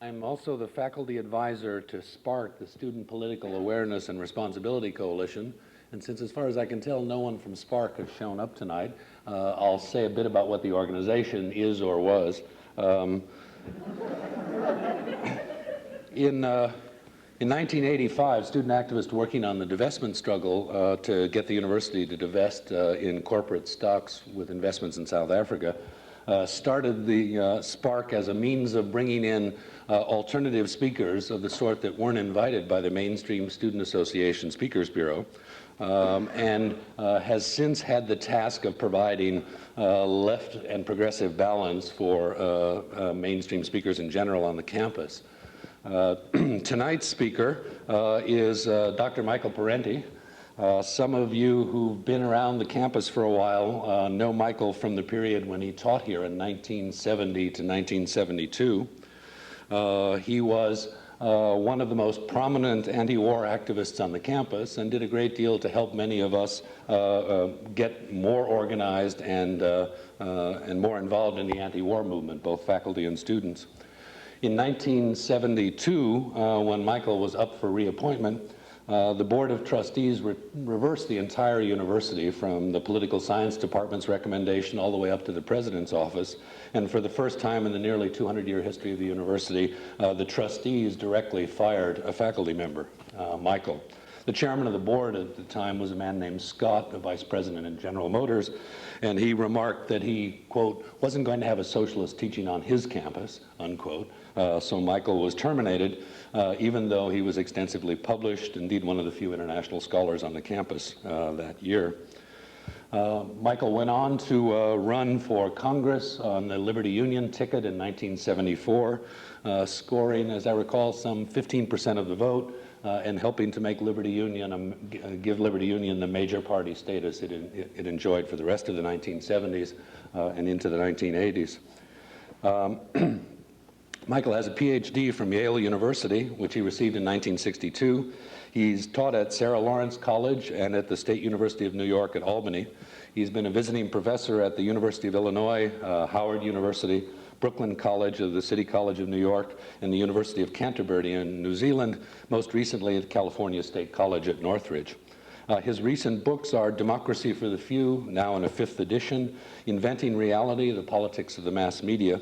I'm also the faculty advisor to SPARC, the Student Political Awareness and Responsibility Coalition. And since, as far as I can tell, no one from SPARC has shown up tonight, I'll say a bit about what the organization is or was. In 1985, student activists working on the divestment struggle to get the university to divest in corporate stocks with investments in South Africa started the SPARC as a means of bringing in alternative speakers of the sort that weren't invited by the mainstream Student Association Speakers Bureau, and has since had the task of providing left and progressive balance for mainstream speakers in general on the campus. Tonight's speaker is Dr. Michael Parenti. Some of you who've been around the campus for a while know Michael from the period when he taught here in 1970 to 1972. He was one of the most prominent anti-war activists on the campus and did a great deal to help many of us get more organized and more involved in the anti-war movement, both faculty and students. In 1972, when Michael was up for reappointment, the Board of Trustees reversed the entire university from the Political Science Department's recommendation all the way up to the President's office. And for the first time in the nearly 200-year history of the university, the trustees directly fired a faculty member, Michael. The chairman of the board at the time was a man named Scott, a vice president at General Motors, and he remarked that he, quote, wasn't going to have a socialist teaching on his campus, unquote. So Michael was terminated, even though he was extensively published, indeed one of the few international scholars on the campus that year. Michael went on to run for Congress on the Liberty Union ticket in 1974, scoring, as I recall, some 15% of the vote, and helping to make Liberty Union, give Liberty Union the major party status it enjoyed for the rest of the 1970s and into the 1980s. Michael has a PhD from Yale University, which he received in 1962. He's taught at Sarah Lawrence College and at the State University of New York at Albany. He's been a visiting professor at the University of Illinois, Howard University, Brooklyn College of the City College of New York, and the University of Canterbury in New Zealand, most recently at California State College at Northridge. His recent books are Democracy for the Few, now in a 5th edition, Inventing Reality, The Politics of the Mass Media,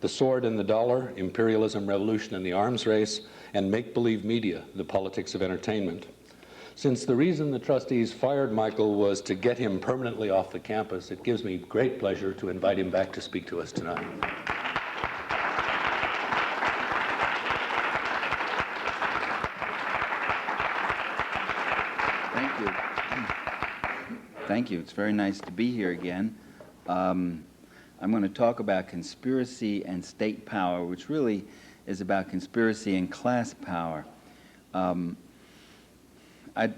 The Sword and the Dollar, Imperialism, Revolution, and the Arms Race, and Make-Believe Media, The Politics of Entertainment. Since the reason the trustees fired Michael was to get him permanently off the campus, it gives me great pleasure to invite him back to speak to us tonight. Thank you. Thank you. It's very nice to be here again. I'm going to talk about conspiracy and state power, which really is about conspiracy and class power. I'd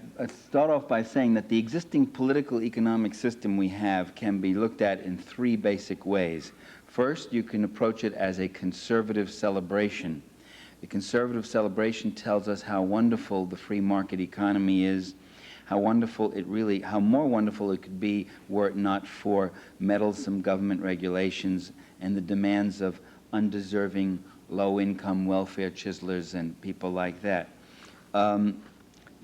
start off by saying that the existing political economic system we have can be looked at in 3 basic ways. First, you can approach it as a conservative celebration. The conservative celebration tells us how wonderful the free market economy is, how more wonderful it could be were it not for meddlesome government regulations and the demands of undeserving low-income welfare chiselers and people like that.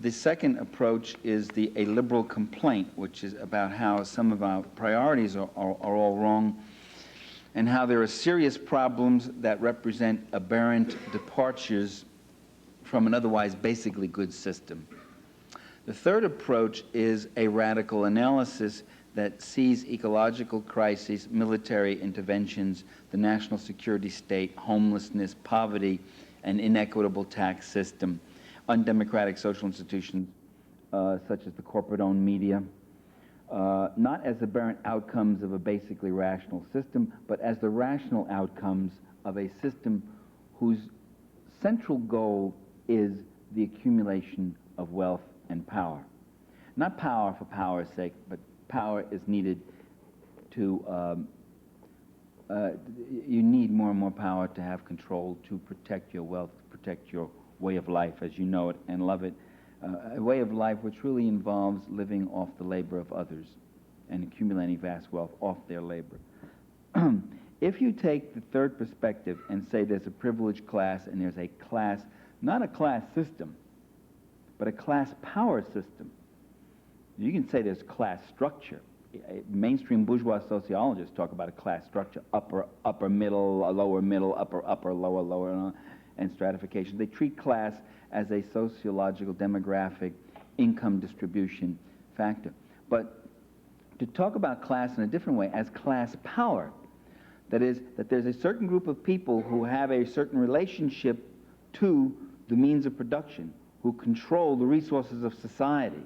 The second approach is a liberal complaint, which is about how some of our priorities are all wrong and how there are serious problems that represent aberrant departures from an otherwise basically good system. The third approach is a radical analysis that sees ecological crises, military interventions, the national security state, homelessness, poverty, an inequitable tax system, undemocratic social institutions such as the corporate-owned media, not as aberrant outcomes of a basically rational system, but as the rational outcomes of a system whose central goal is the accumulation of wealth and power. Not power for power's sake, but power is needed to, you need more and more power to have control, to protect your wealth, to protect your way of life as you know it and love it. A way of life which really involves living off the labor of others and accumulating vast wealth off their labor. If you take the third perspective and say there's a privileged class and there's a class, not a class system, but a class power system, you can say there's class structure. Mainstream bourgeois sociologists talk about a class structure, upper middle, lower, upper, lower, and stratification. They treat class as a sociological, demographic, income distribution factor. But to talk about class in a different way, as class power, that is, that there's a certain group of people who have a certain relationship to the means of production, who control the resources of society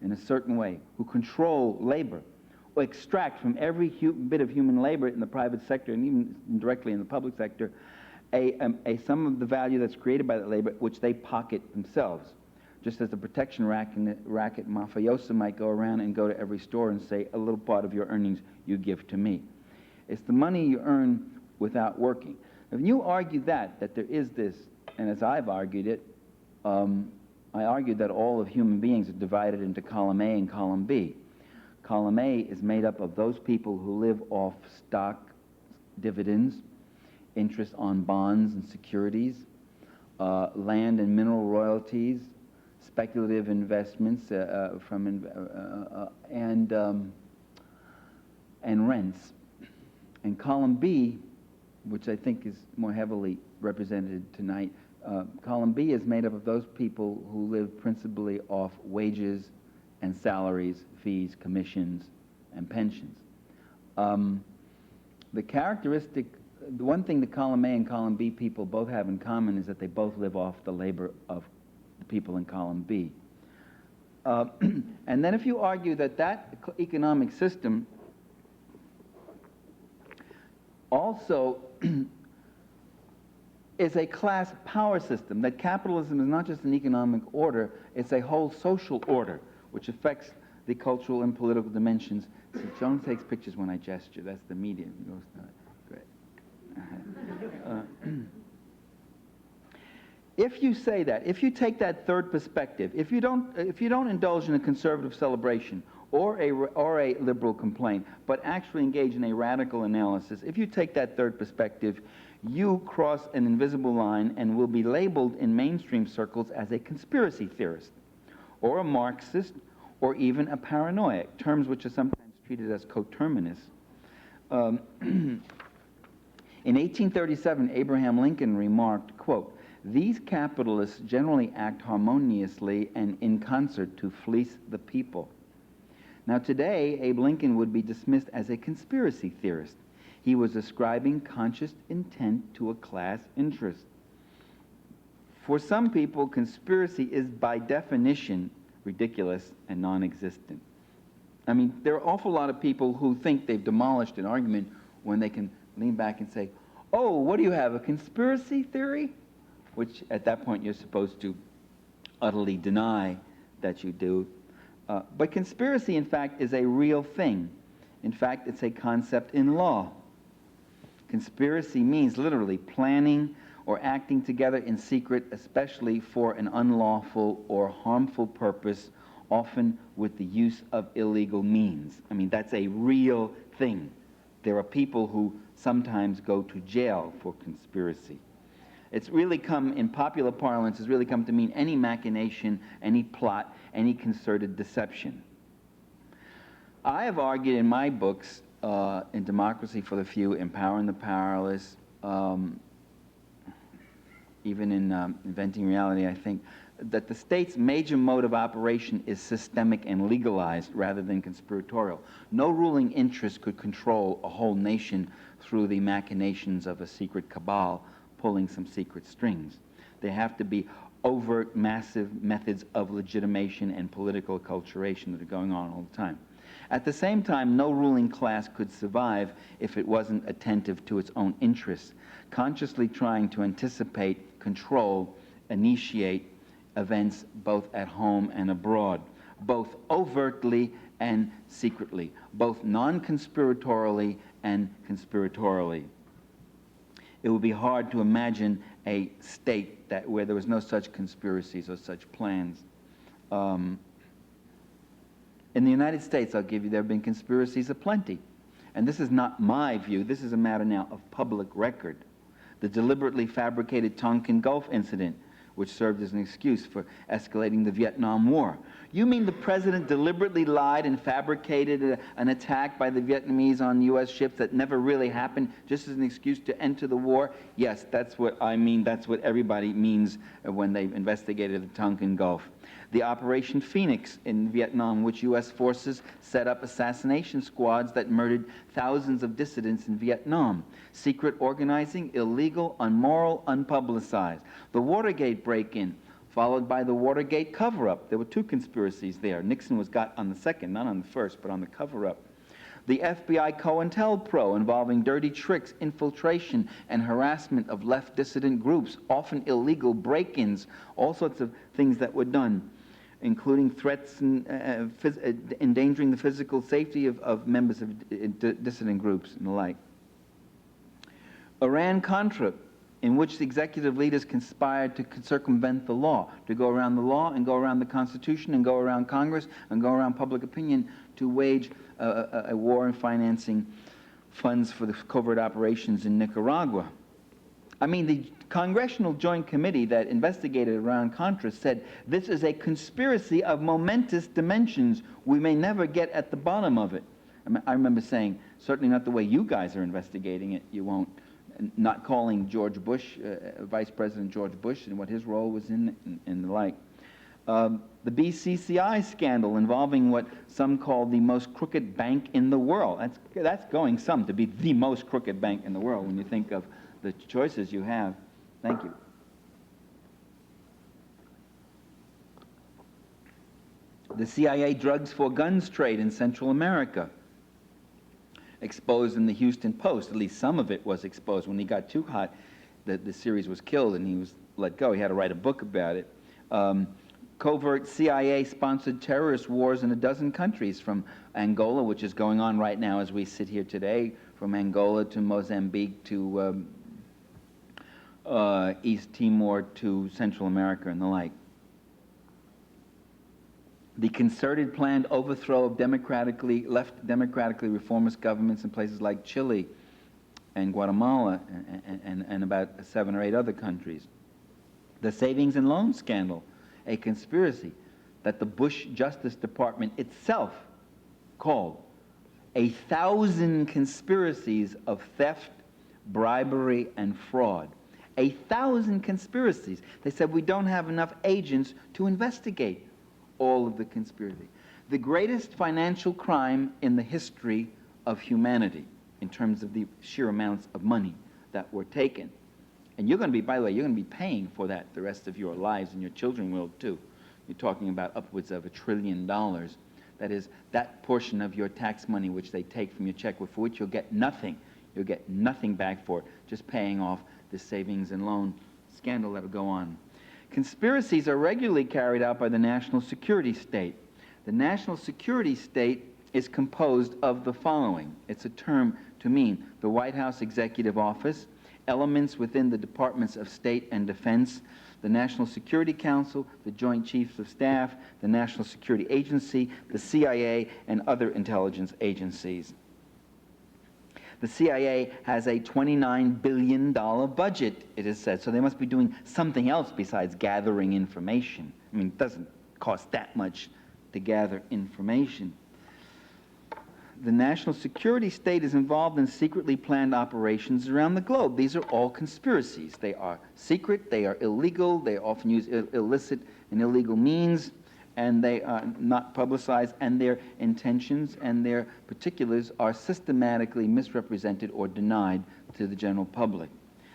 in a certain way, who control labor, or extract from every bit of human labor in the private sector and even directly in the public sector a sum of the value that's created by that labor, which they pocket themselves. Just as the protection racket mafioso might go around and go to every store and say, a little part of your earnings you give to me. It's the money you earn without working. If you argue that there is this, and as I've argued it, I argued that all of human beings are divided into column A and column B. Column A is made up of those people who live off stock dividends, interest on bonds and securities, land and mineral royalties, speculative investments and rents. And column B, which I think is more heavily represented tonight, column B is made up of those people who live principally off wages and salaries, fees, commissions, and pensions. The one thing the column A and column B people both have in common is that they both live off the labor of the people in column B. And then if you argue that economic system also is a class power system, that capitalism is not just an economic order, it's a whole social order, which affects the cultural and political dimensions. See, Joan takes pictures when I gesture. That's the medium. Great. If you say that, if you take that third perspective, if you don't indulge in a conservative celebration or a liberal complaint, but actually engage in a radical analysis, if you take that third perspective, you cross an invisible line and will be labeled in mainstream circles as a conspiracy theorist, or a Marxist, or even a paranoiac, terms which are sometimes treated as coterminous. In 1837, Abraham Lincoln remarked, quote, "These capitalists generally act harmoniously and in concert to fleece the people." Now today, Abe Lincoln would be dismissed as a conspiracy theorist. He was ascribing conscious intent to a class interest. For some people, conspiracy is by definition ridiculous and non-existent. I mean, there are an awful lot of people who think they've demolished an argument when they can lean back and say, "Oh, what do you have, a conspiracy theory?" Which at that point you're supposed to utterly deny that you do. But conspiracy, in fact, is a real thing. In fact, it's a concept in law. Conspiracy means literally planning or acting together in secret, especially for an unlawful or harmful purpose, often with the use of illegal means. I mean, that's a real thing. There are people who sometimes go to jail for conspiracy. It's really come, in popular parlance, has really come to mean any machination, any plot, any concerted deception. I have argued in my books, in Democracy for the Few, Empowering the Powerless, even in Inventing Reality, I think, that the state's major mode of operation is systemic and legalized rather than conspiratorial. No ruling interest could control a whole nation through the machinations of a secret cabal pulling some secret strings. They have to be overt, massive methods of legitimation and political acculturation that are going on all the time. At the same time, no ruling class could survive if it wasn't attentive to its own interests, consciously trying to anticipate, control, initiate events both at home and abroad, both overtly and secretly, both non-conspiratorially and conspiratorially. It would be hard to imagine a state where there was no such conspiracies or such plans. In the United States, I'll give you, there have been conspiracies aplenty. and this is not my view, this is a matter now of public record, the deliberately fabricated Tonkin Gulf incident, which served as an excuse for escalating the Vietnam War. You mean the president deliberately lied and fabricated an attack by the Vietnamese on U.S. ships that never really happened, just as an excuse to enter the war? Yes, that's what I mean. That's what everybody means when they investigated the Tonkin Gulf. The Operation Phoenix in Vietnam, which U.S. forces set up assassination squads that murdered thousands of dissidents in Vietnam. Secret organizing, illegal, unmoral, unpublicized. The Watergate break-in, followed by the Watergate cover-up. There were two conspiracies there. Nixon was got on the second, not on the first, but on the cover-up. The FBI COINTELPRO, involving dirty tricks, infiltration, and harassment of left dissident groups, often illegal break-ins, all sorts of things that were done, including threats and endangering the physical safety of members of dissident groups and the like. Iran-Contra, in which the executive leaders conspired to circumvent the law, to go around the law and go around the Constitution and go around Congress and go around public opinion to wage a war and financing funds for the covert operations in Nicaragua. I mean, the Congressional Joint Committee that investigated Iran-Contra said this is a conspiracy of momentous dimensions. We may never get at the bottom of it. I remember saying, certainly not the way you guys are investigating it, you won't. Not calling George Bush, Vice President George Bush, and what his role was in and the like. The BCCI scandal involving what some call the most crooked bank in the world. That's going some to be the most crooked bank in the world when you think of the choices you have. Thank you. The CIA drugs for guns trade in Central America, exposed in the Houston Post. At least some of it was exposed. When he got too hot, the series was killed and he was let go. He had to write a book about it. Covert CIA-sponsored terrorist wars in a dozen countries, from Angola, which is going on right now as we sit here today, from Angola to Mozambique to East Timor to Central America and the like. The concerted planned overthrow of left democratically reformist governments in places like Chile and Guatemala and about 7 or 8 other countries. The savings and loan scandal, a conspiracy that the Bush Justice Department itself called 1,000 conspiracies of theft, bribery, and fraud. 1,000 conspiracies. They said we don't have enough agents to investigate all of the conspiracy. The greatest financial crime in the history of humanity in terms of the sheer amounts of money that were taken. And you're going to be, by the way, you're going to be paying for that the rest of your lives, and your children will too. You're talking about upwards of $1 trillion. That is, that portion of your tax money which they take from your check, for which you'll get nothing. You'll get nothing back for it, just paying off the savings and loan scandal that will go on. Conspiracies are regularly carried out by the national security state. The national security state is composed of the following. It's a term to mean the White House Executive Office, elements within the Departments of State and Defense, the National Security Council, the Joint Chiefs of Staff, the National Security Agency, the CIA, and other intelligence agencies. The CIA has a $29 billion budget, it is said, so they must be doing something else besides gathering information. I mean, it doesn't cost that much to gather information. The national security state is involved in secretly planned operations around the globe. These are all conspiracies. They are secret, they are illegal, they often use illicit and illegal means, and they are not publicized, and their intentions and their particulars are systematically misrepresented or denied to the general public.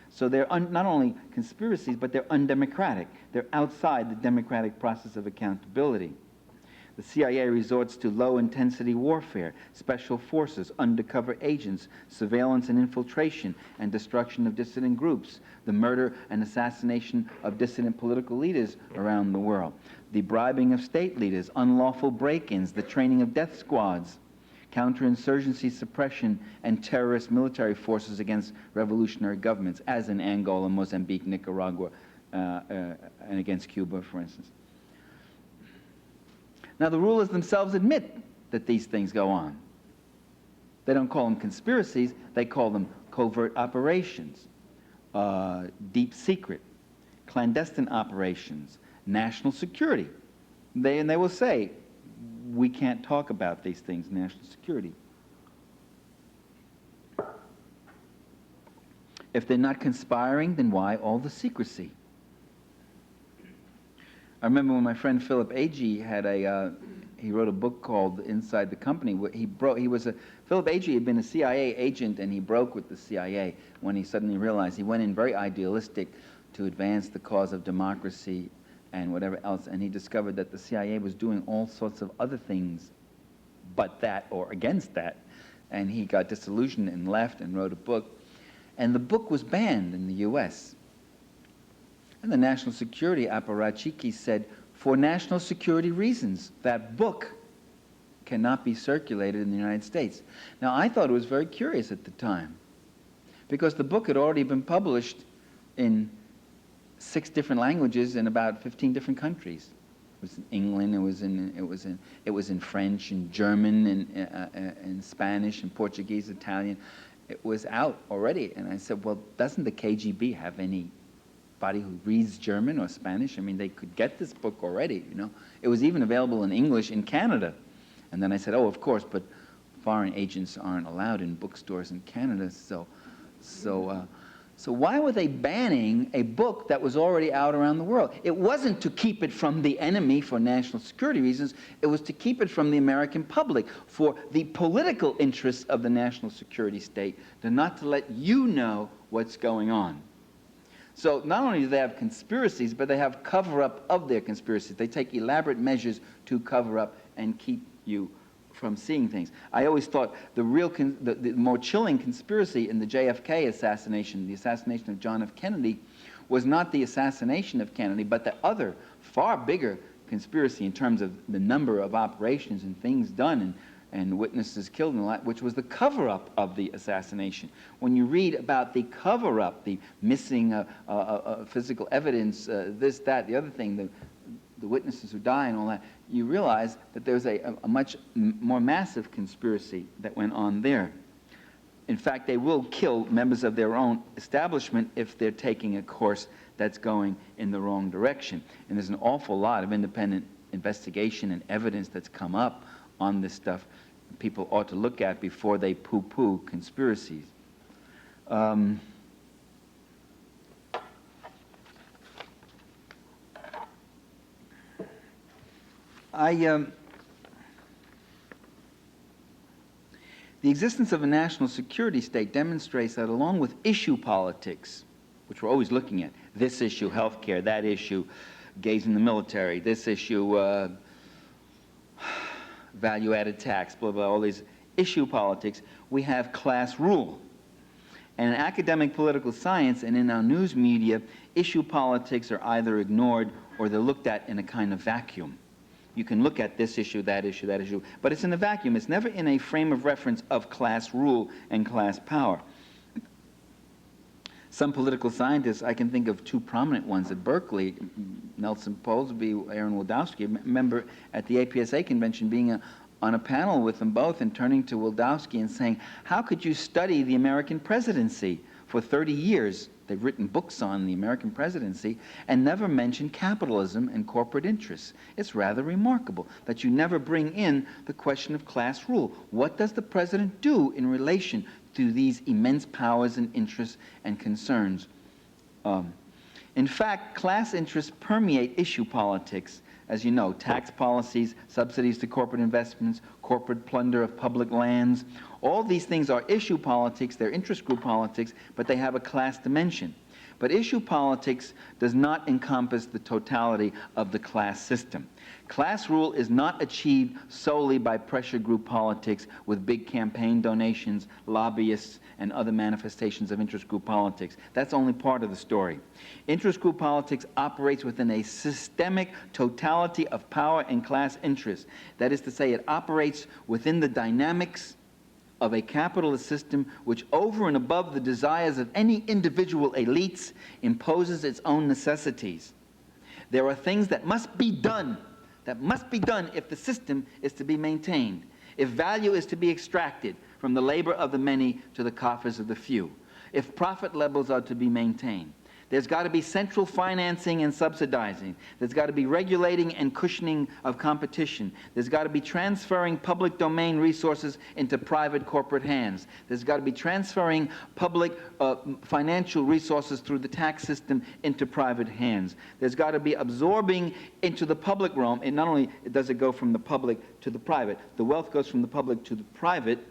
So they're not only conspiracies, but they're undemocratic. They're outside the democratic process of accountability. The CIA resorts to low-intensity warfare, special forces, undercover agents, surveillance and infiltration, and destruction of dissident groups, the murder and assassination of dissident political leaders around the world, the bribing of state leaders, unlawful break-ins, the training of death squads, counterinsurgency suppression, and terrorist military forces against revolutionary governments, as in Angola, Mozambique, Nicaragua, and against Cuba, for instance. Now, the rulers themselves admit that these things go on. They don't call them conspiracies, they call them covert operations, deep secret, clandestine operations, national security. And they will say, we can't talk about these things, national security. If they're not conspiring, then why all the secrecy? I remember when my friend Philip Agee had he wrote a book called Inside the Company. Philip Agee had been a CIA agent, and he broke with the CIA when he suddenly realized he went in very idealistic to advance the cause of democracy and whatever else, and he discovered that the CIA was doing all sorts of other things but that or against that, and he got disillusioned and left and wrote a book. And the book was banned in the U.S. And the national security apparatchiki said, for national security reasons, that book cannot be circulated in the United States. Now, I thought it was very curious at the time, because the book had already been published in 6 different languages in about 15 different countries. It was in England, it was in French and German and Spanish and Portuguese, Italian. It was out already, and I said, well, doesn't the KGB have anybody who reads German or Spanish? I mean, they could get this book already, you know. It was even available in English in Canada. And then I said, oh, of course, but foreign agents aren't allowed in bookstores in Canada, so why were they banning a book that was already out around the world? It wasn't to keep it from the enemy for national security reasons. It was to keep it from the American public for the political interests of the national security state, to not to let you know what's going on. So not only do they have conspiracies, but they have cover-up of their conspiracies. They take elaborate measures to cover up and keep you from seeing things. I always thought the more chilling conspiracy in the JFK assassination, the assassination of John F. Kennedy, was not the assassination of Kennedy, but the other, far bigger conspiracy in terms of the number of operations and things done and witnesses killed and all that, which was the cover-up of the assassination. When you read about the cover-up, the missing physical evidence, this, that, the other thing, the witnesses who die and all that, you realize that there's a much more massive conspiracy that went on there. In fact, they will kill members of their own establishment if they're taking a course that's going in the wrong direction. And there's an awful lot of independent investigation and evidence that's come up on this stuff people ought to look at before they poo-poo conspiracies. The existence of a national security state demonstrates that along with issue politics, which we're always looking at, this issue, healthcare, that issue, gays in the military, this issue, value-added tax, blah, blah, all these issue politics, we have class rule. And in academic political science and in our news media, issue politics are either ignored or they're looked at in a kind of vacuum. You can look at this issue, that issue, that issue, but it's in a vacuum. It's never in a frame of reference of class rule and class power. Some political scientists, I can think of 2 prominent ones at Berkeley, Nelson Polsby, Aaron Wildowski. I remember at the APSA convention being on a panel with them both and turning to Wildowski and saying, how could you study the American presidency for 30 years? They've written books on the American presidency and never mention capitalism and corporate interests. It's rather remarkable that you never bring in the question of class rule. What does the president do in relation to these immense powers and interests and concerns? In fact, class interests permeate issue politics. As you know, tax policies, subsidies to corporate investments, corporate plunder of public lands, all these things are issue politics, they're interest group politics, but they have a class dimension. But issue politics does not encompass the totality of the class system. Class rule is not achieved solely by pressure group politics with big campaign donations, lobbyists, and other manifestations of interest group politics. That's only part of the story. Interest group politics operates within a systemic totality of power and class interests. That is to say, it operates within the dynamics of a capitalist system which, over and above the desires of any individual elites, imposes its own necessities. There are things that must be done if the system is to be maintained. If value is to be extracted, from the labor of the many to the coffers of the few. If profit levels are to be maintained, there's got to be central financing and subsidizing. There's got to be regulating and cushioning of competition. There's got to be transferring public domain resources into private corporate hands. There's got to be transferring public financial resources through the tax system into private hands. There's got to be absorbing into the public realm, and not only does it go from the public to the private, the wealth goes from the public to the private.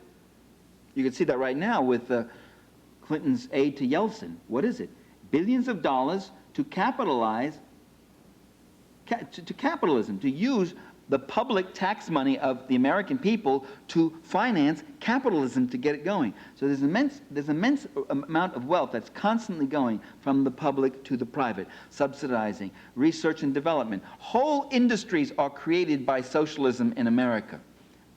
You can see that right now with Clinton's aid to Yeltsin. What is it? Billions of dollars to capitalize, to capitalism, to use the public tax money of the American people to finance capitalism to get it going. So there's immense amount of wealth that's constantly going from the public to the private, subsidizing research and development. Whole industries are created by socialism in America.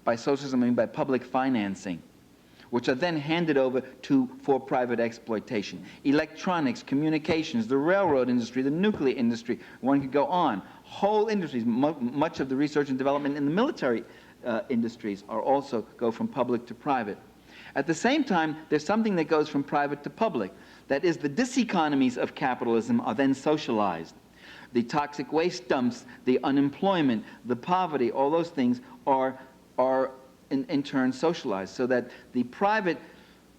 By socialism, I mean by public financing, which are then handed over for private exploitation. Electronics, communications, the railroad industry, the nuclear industry, one could go on. Whole industries, much of the research and development in the military industries are also go from public to private. At the same time, there's something that goes from private to public. That is, the diseconomies of capitalism are then socialized. The toxic waste dumps, the unemployment, the poverty, all those things are in turn socialized, so that the private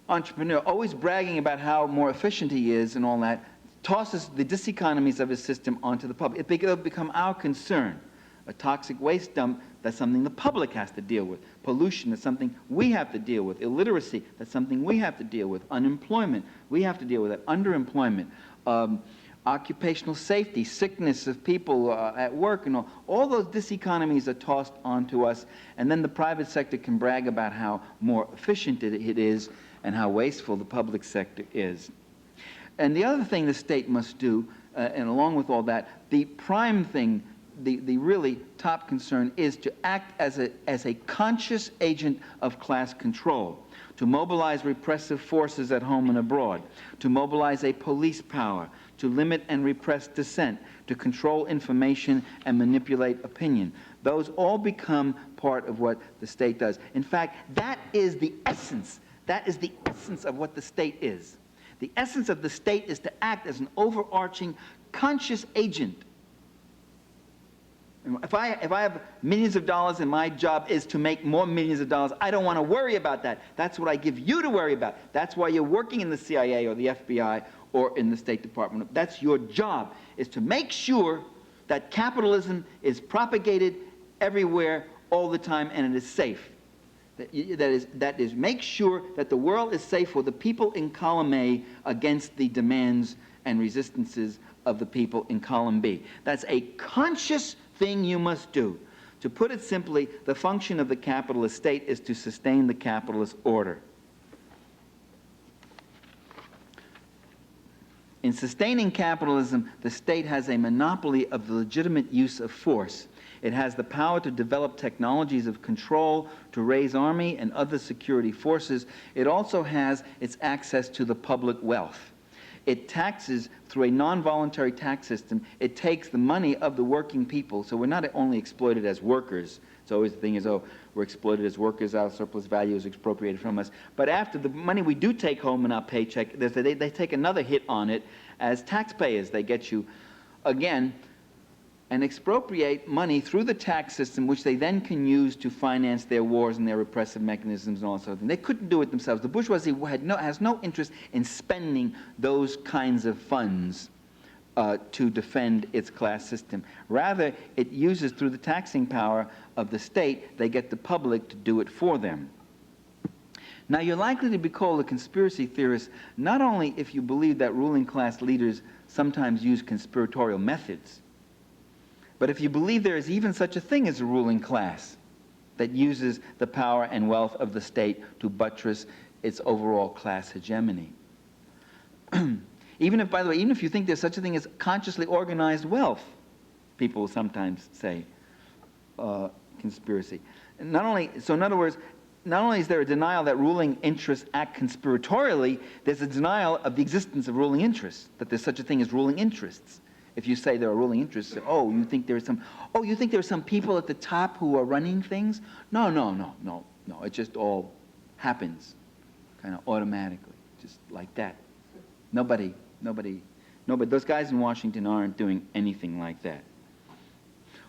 entrepreneur, always bragging about how more efficient he is and all that, tosses the diseconomies of his system onto the public. It'll become our concern. A toxic waste dump, that's something the public has to deal with. Pollution, that's something we have to deal with. Illiteracy, that's something we have to deal with. Unemployment, we have to deal with that. Underemployment, occupational safety, sickness of people at work, and all those diseconomies are tossed onto us, and then the private sector can brag about how more efficient it is and how wasteful the public sector is. And the other thing the state must do, and along with all that, the prime thing, the really top concern is to act as a conscious agent of class control, to mobilize repressive forces at home and abroad, to mobilize a police power, to limit and repress dissent, to control information and manipulate opinion. Those all become part of what the state does. In fact, that is the essence. That is the essence of what the state is. The essence of the state is to act as an overarching, conscious agent. If I have millions of dollars and my job is to make more millions of dollars, I don't want to worry about that. That's what I give you to worry about. That's why you're working in the CIA or the FBI or in the State Department. That's your job, is to make sure that capitalism is propagated everywhere all the time and it is safe. That is, make sure that the world is safe for the people in column A against the demands and resistances of the people in column B. That's a conscious thing you must do. To put it simply, the function of the capitalist state is to sustain the capitalist order. In sustaining capitalism, the state has a monopoly of the legitimate use of force. It has the power to develop technologies of control, to raise army and other security forces. It also has its access to the public wealth. It taxes through a non-voluntary tax system. It takes the money of the working people. So we're not only exploited as workers. It's always the thing is, oh, we're exploited as workers, our surplus value is expropriated from us. But after the money we do take home in our paycheck, they take another hit on it as taxpayers. They get you, again, and expropriate money through the tax system, which they then can use to finance their wars and their repressive mechanisms and all sorts of things. They couldn't do it themselves. The bourgeoisie has no interest in spending those kinds of funds to defend its class system. Rather, it uses, through the taxing power of the state, they get the public to do it for them. Now, you're likely to be called a conspiracy theorist not only if you believe that ruling class leaders sometimes use conspiratorial methods, but if you believe there is even such a thing as a ruling class that uses the power and wealth of the state to buttress its overall class hegemony. Even if, by the way, even if you think there's such a thing as consciously organized wealth, people sometimes say conspiracy. And so in other words, not only is there a denial that ruling interests act conspiratorially, there's a denial of the existence of ruling interests, that there's such a thing as ruling interests. If you say there are ruling interests, you think there are some people at the top who are running things? No, it's just all happens kind of automatically, just like that. Nobody, those guys in Washington aren't doing anything like that.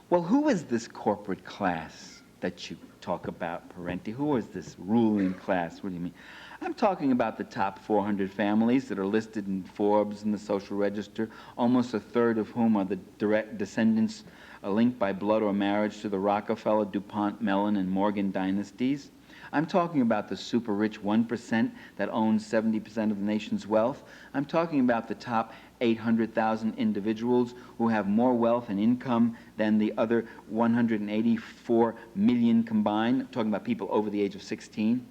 Well, who is this corporate class that you talk about, Parenti? Who is this ruling class? What do you mean? I'm talking about the top 400 families that are listed in Forbes and the Social Register, almost a third of whom are the direct descendants linked by blood or marriage to the Rockefeller, DuPont, Mellon, and Morgan dynasties. I'm talking about the super rich 1% that owns 70% of the nation's wealth. I'm talking about the top 800,000 individuals who have more wealth and income than the other 184 million combined. I'm talking about people over the age of 16.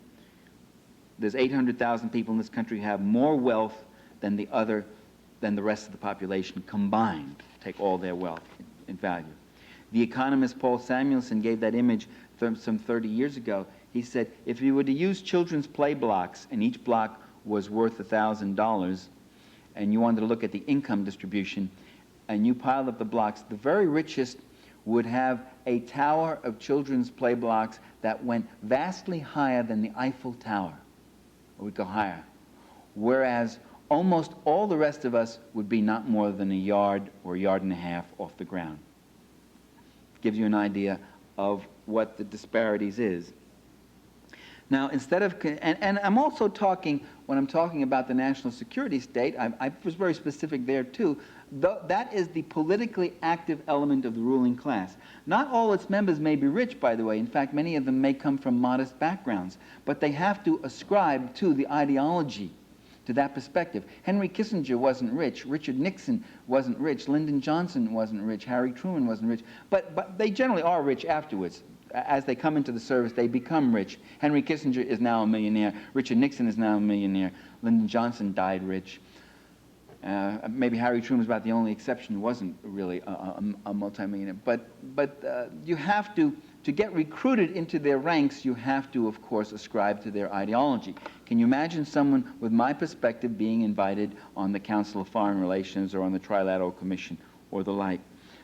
There's 800,000 people in this country who have more wealth than the rest of the population combined. Take all their wealth in value. The economist Paul Samuelson gave that image some 30 years ago. He said, if you were to use children's play blocks, and each block was worth $1,000, and you wanted to look at the income distribution, and you piled up the blocks, the very richest would have a tower of children's play blocks that went vastly higher than the Eiffel Tower. It would go higher. Whereas almost all the rest of us would be not more than a yard or a yard and a half off the ground. Gives you an idea of what the disparities is. Now, instead of, and I'm also talking, when I'm talking about the national security state, I was very specific there too, that is the politically active element of the ruling class. Not all its members may be rich, by the way. In fact, many of them may come from modest backgrounds, but they have to ascribe to the ideology, to that perspective. Henry Kissinger wasn't rich, Richard Nixon wasn't rich, Lyndon Johnson wasn't rich, Harry Truman wasn't rich, but they generally are rich afterwards. As they come into the service, they become rich. Henry Kissinger is now a millionaire. Richard Nixon is now a millionaire. Lyndon Johnson died rich. Maybe Harry Truman was about the only exception who wasn't really a multimillionaire. But you have to get recruited into their ranks, you have to, of course, ascribe to their ideology. Can you imagine someone with my perspective being invited on the Council of Foreign Relations or on the Trilateral Commission or the like?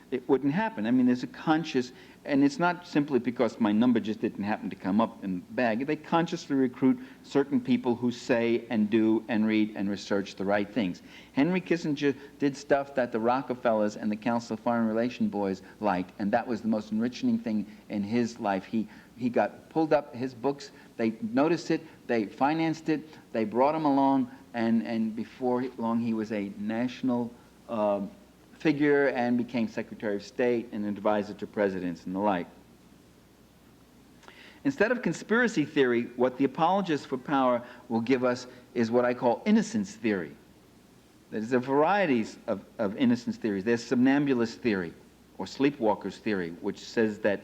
It wouldn't happen. I mean, there's a conscious, and it's not simply because my number just didn't happen to come up in the bag. They consciously recruit certain people who say and do and read and research the right things. Henry Kissinger did stuff that the Rockefellers and the Council of Foreign Relations boys liked, and that was the most enriching thing in his life. He got pulled up his books, they noticed it, they financed it, they brought him along, and before long he was a national figure and became Secretary of State and an advisor to presidents and the like. Instead of conspiracy theory, what the apologists for power will give us is what I call innocence theory. There's a variety of innocence theories. There's somnambulist theory or sleepwalkers theory, which says that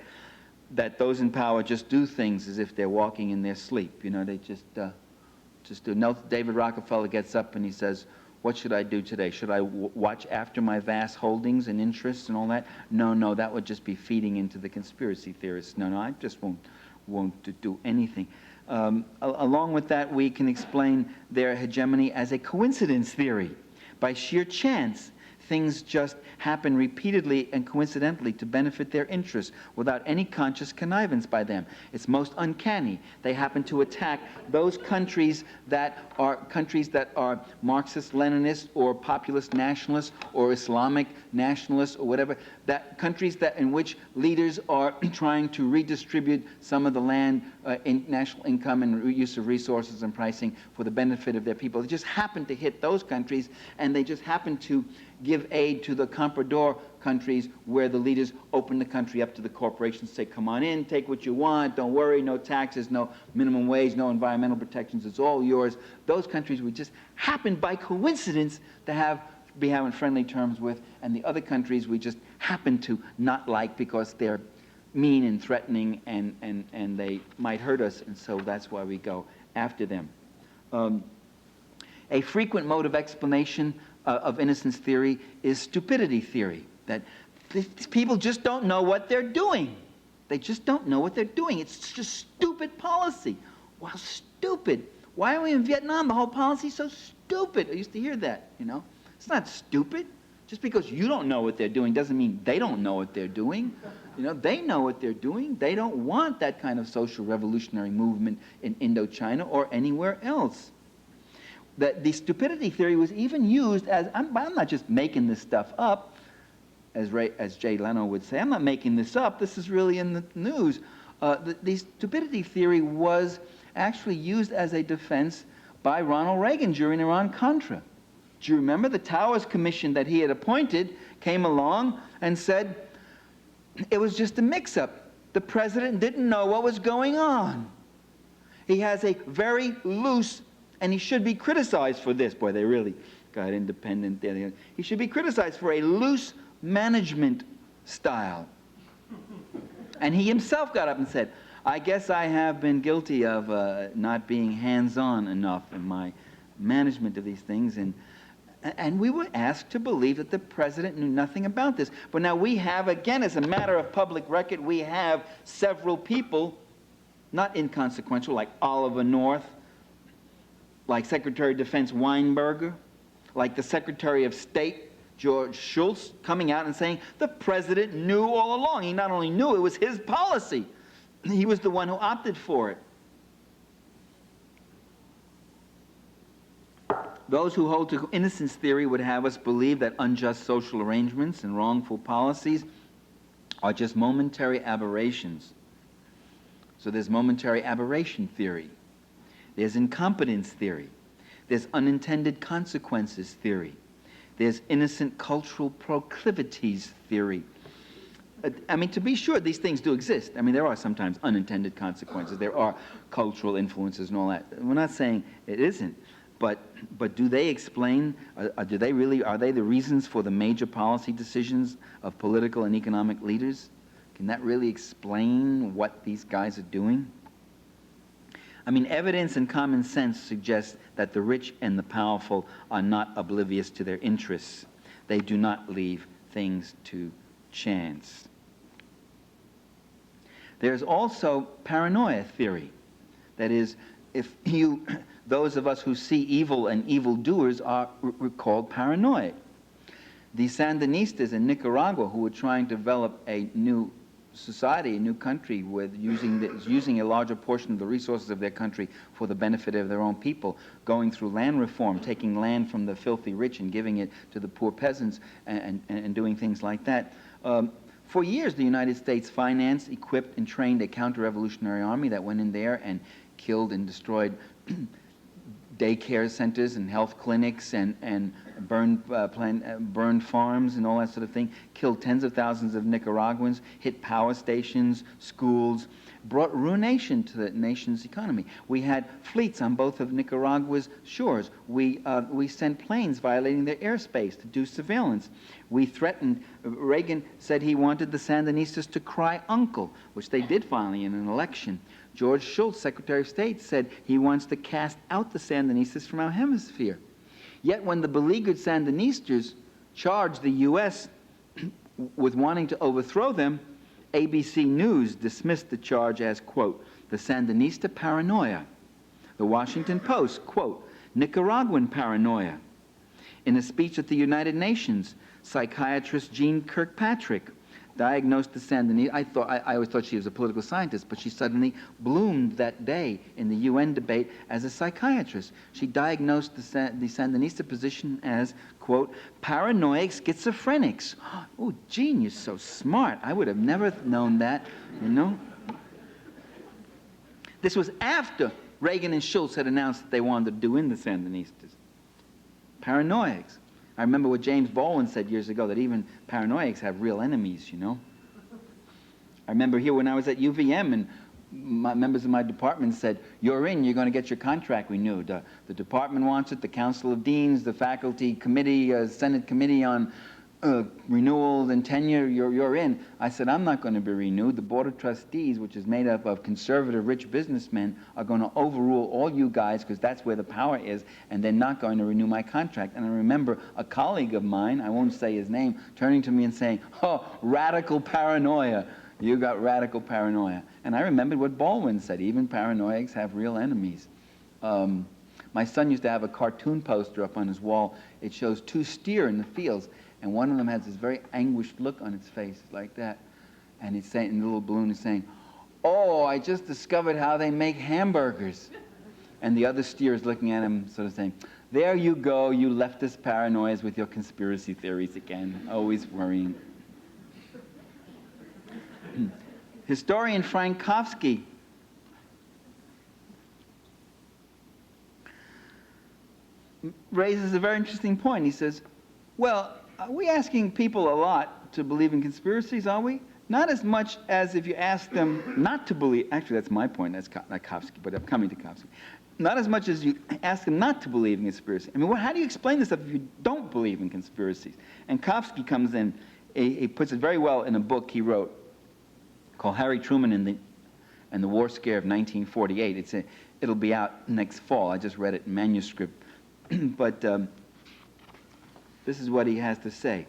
those in power just do things as if they're walking in their sleep. You know, they just do. David Rockefeller gets up and he says, what should I do today? Should I watch after my vast holdings and interests and all that? No, that would just be feeding into the conspiracy theorists. No, I just won't do anything. Along with that, we can explain their hegemony as a coincidence theory. By sheer chance, things just happen repeatedly and coincidentally to benefit their interests without any conscious connivance by them. It's most uncanny. They happen to attack those countries that are Marxist, Leninist, or populist nationalists, or Islamic nationalists, or whatever. That countries in which leaders are trying to redistribute some of the land, in national income and use of resources and pricing for the benefit of their people. They just happen to hit those countries, and they just happen to give aid to the comprador countries where the leaders open the country up to the corporations, say, come on in, take what you want, don't worry, no taxes, no minimum wage, no environmental protections, it's all yours. Those countries we just happen by coincidence to be having friendly terms with, and the other countries we just happen to not like because they're mean and threatening and they might hurt us, and so that's why we go after them. A frequent mode of explanation of innocence theory is stupidity theory, that these people just don't know what they're doing. They just don't know what they're doing. It's just stupid policy. Well, stupid. Why are we in Vietnam? The whole policy is so stupid. I used to hear that, you know. It's not stupid. Just because you don't know what they're doing doesn't mean they don't know what they're doing. You know, they know what they're doing. They don't want that kind of social revolutionary movement in Indochina or anywhere else. The stupidity theory was even used as, I'm not just making this stuff up, as Jay Leno would say, I'm not making this up, this is really in the news. The stupidity theory was actually used as a defense by Ronald Reagan during Iran-Contra. Do you remember the Towers Commission that he had appointed came along and said it was just a mix-up. The president didn't know what was going on. He has a very loose, and he should be criticized for this. Boy, they really got independent there. He should be criticized for a loose management style. And he himself got up and said, I guess I have been guilty of not being hands-on enough in my management of these things. And we were asked to believe that the president knew nothing about this. But now we have, again, as a matter of public record, we have several people, not inconsequential, like Oliver North, like Secretary of Defense Weinberger, like the Secretary of State, George Shultz, coming out and saying the president knew all along. He not only knew, it was his policy. He was the one who opted for it. Those who hold to innocence theory would have us believe that unjust social arrangements and wrongful policies are just momentary aberrations. So there's momentary aberration theory. There's incompetence theory. There's unintended consequences theory. There's innocent cultural proclivities theory. I mean, to be sure, these things do exist. I mean, there are sometimes unintended consequences. There are cultural influences and all that. We're not saying it isn't. But do they explain, are they the reasons for the major policy decisions of political and economic leaders? Can that really explain what these guys are doing? I mean, evidence and common sense suggest that the rich and the powerful are not oblivious to their interests. They do not leave things to chance. There's also paranoia theory. That is, if those of us who see evil and evildoers are called paranoid. The Sandinistas in Nicaragua, who were trying to develop a new society, a new country, with using a larger portion of the resources of their country for the benefit of their own people, going through land reform, taking land from the filthy rich and giving it to the poor peasants, and doing things like that. For years, the United States financed, equipped, and trained a counter-revolutionary army that went in there and killed and destroyed daycare centers and health clinics and burned farms and all that sort of thing, killed tens of thousands of Nicaraguans, hit power stations, schools, brought ruination to the nation's economy. We had fleets on both of Nicaragua's shores. We sent planes violating their airspace to do surveillance. We threatened, Reagan said he wanted the Sandinistas to cry uncle, which they did finally in an election. George Shultz, Secretary of State, said he wants to cast out the Sandinistas from our hemisphere. Yet when the beleaguered Sandinistas charged the U.S. with wanting to overthrow them, ABC News dismissed the charge as, quote, the Sandinista paranoia. The Washington Post, quote, Nicaraguan paranoia. In a speech at the United Nations, psychiatrist Jean Kirkpatrick diagnosed the Sandinista. I always thought she was a political scientist, but she suddenly bloomed that day in the UN debate as a psychiatrist. She diagnosed the Sandinista position as, quote, paranoid schizophrenics. Oh, Jean, you're so smart. I would have never known that, you know? This was after Reagan and Shultz had announced that they wanted to do in the Sandinistas. Paranoics. I remember what James Baldwin said years ago, that even paranoics have real enemies, you know. I remember here when I was at UVM and members of my department said, you're in, you're going to get your contract renewed. The department wants it, the Council of Deans, the faculty committee, Senate committee on renewal and tenure, you're in. I said, I'm not going to be renewed. The Board of Trustees, which is made up of conservative rich businessmen, are going to overrule all you guys because that's where the power is, and they're not going to renew my contract. And I remember a colleague of mine, I won't say his name, turning to me and saying, oh, radical paranoia. You got radical paranoia. And I remembered what Baldwin said, even paranoics have real enemies. My son used to have a cartoon poster up on his wall. It shows two steer in the fields, and one of them has this very anguished look on its face, like that. And it's saying, and the little balloon is saying, "Oh, I just discovered how they make hamburgers." And the other steer is looking at him, sort of saying, "There you go, you leftist paranoias with your conspiracy theories again, always worrying." Historian Frank Kofsky raises a very interesting point. He says, well, are we asking people a lot to believe in conspiracies, are we? Not as much as if you ask them not to believe. Actually, that's my point. That's not Kofsky, but I'm coming to Kofsky. Not as much as you ask them not to believe in conspiracy. I mean, how do you explain this stuff if you don't believe in conspiracies? And Kofsky comes in, he puts it very well in a book he wrote called Harry Truman and the War Scare of 1948. It'll be out next fall. I just read it in manuscript. But this is what he has to say.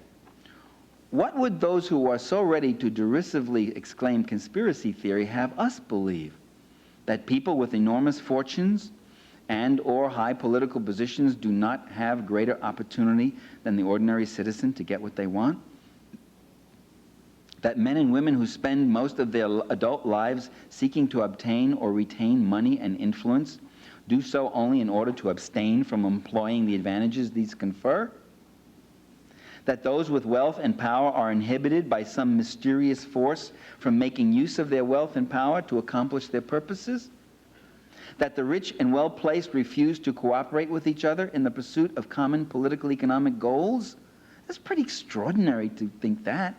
What would those who are so ready to derisively exclaim conspiracy theory have us believe? That people with enormous fortunes and or high political positions do not have greater opportunity than the ordinary citizen to get what they want? That men and women who spend most of their adult lives seeking to obtain or retain money and influence do so only in order to abstain from employing the advantages these confer? That those with wealth and power are inhibited by some mysterious force from making use of their wealth and power to accomplish their purposes? That the rich and well-placed refuse to cooperate with each other in the pursuit of common political economic goals? That's pretty extraordinary to think that.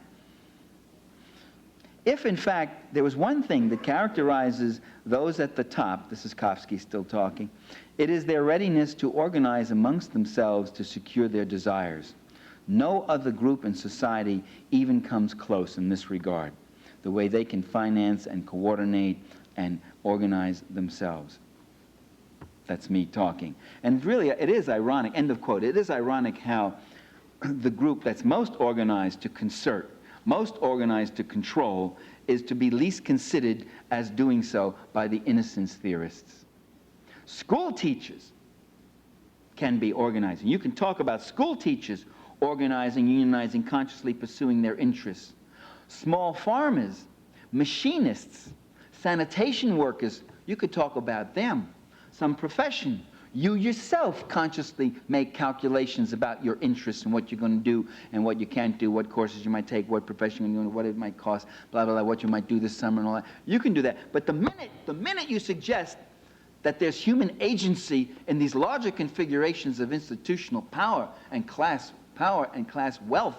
If, in fact, there was one thing that characterizes those at the top, this is Kofsky still talking, it is their readiness to organize amongst themselves to secure their desires. No other group in society even comes close in this regard, the way they can finance and coordinate and organize themselves. That's me talking. And really, it is ironic, end of quote, it is ironic how the group that's most organized to concert, most organized to control, is to be least considered as doing so by the innocence theorists. School teachers can be organizing. You can talk about school teachers organizing, unionizing, consciously pursuing their interests. Small farmers, machinists, sanitation workers, you could talk about them. Some profession, you yourself consciously make calculations about your interests and what you're going to do and what you can't do, what courses you might take, what profession you're going to do, what it might cost, blah, blah, blah, what you might do this summer and all that. You can do that. But the minute you suggest that there's human agency in these larger configurations of institutional power and class wealth,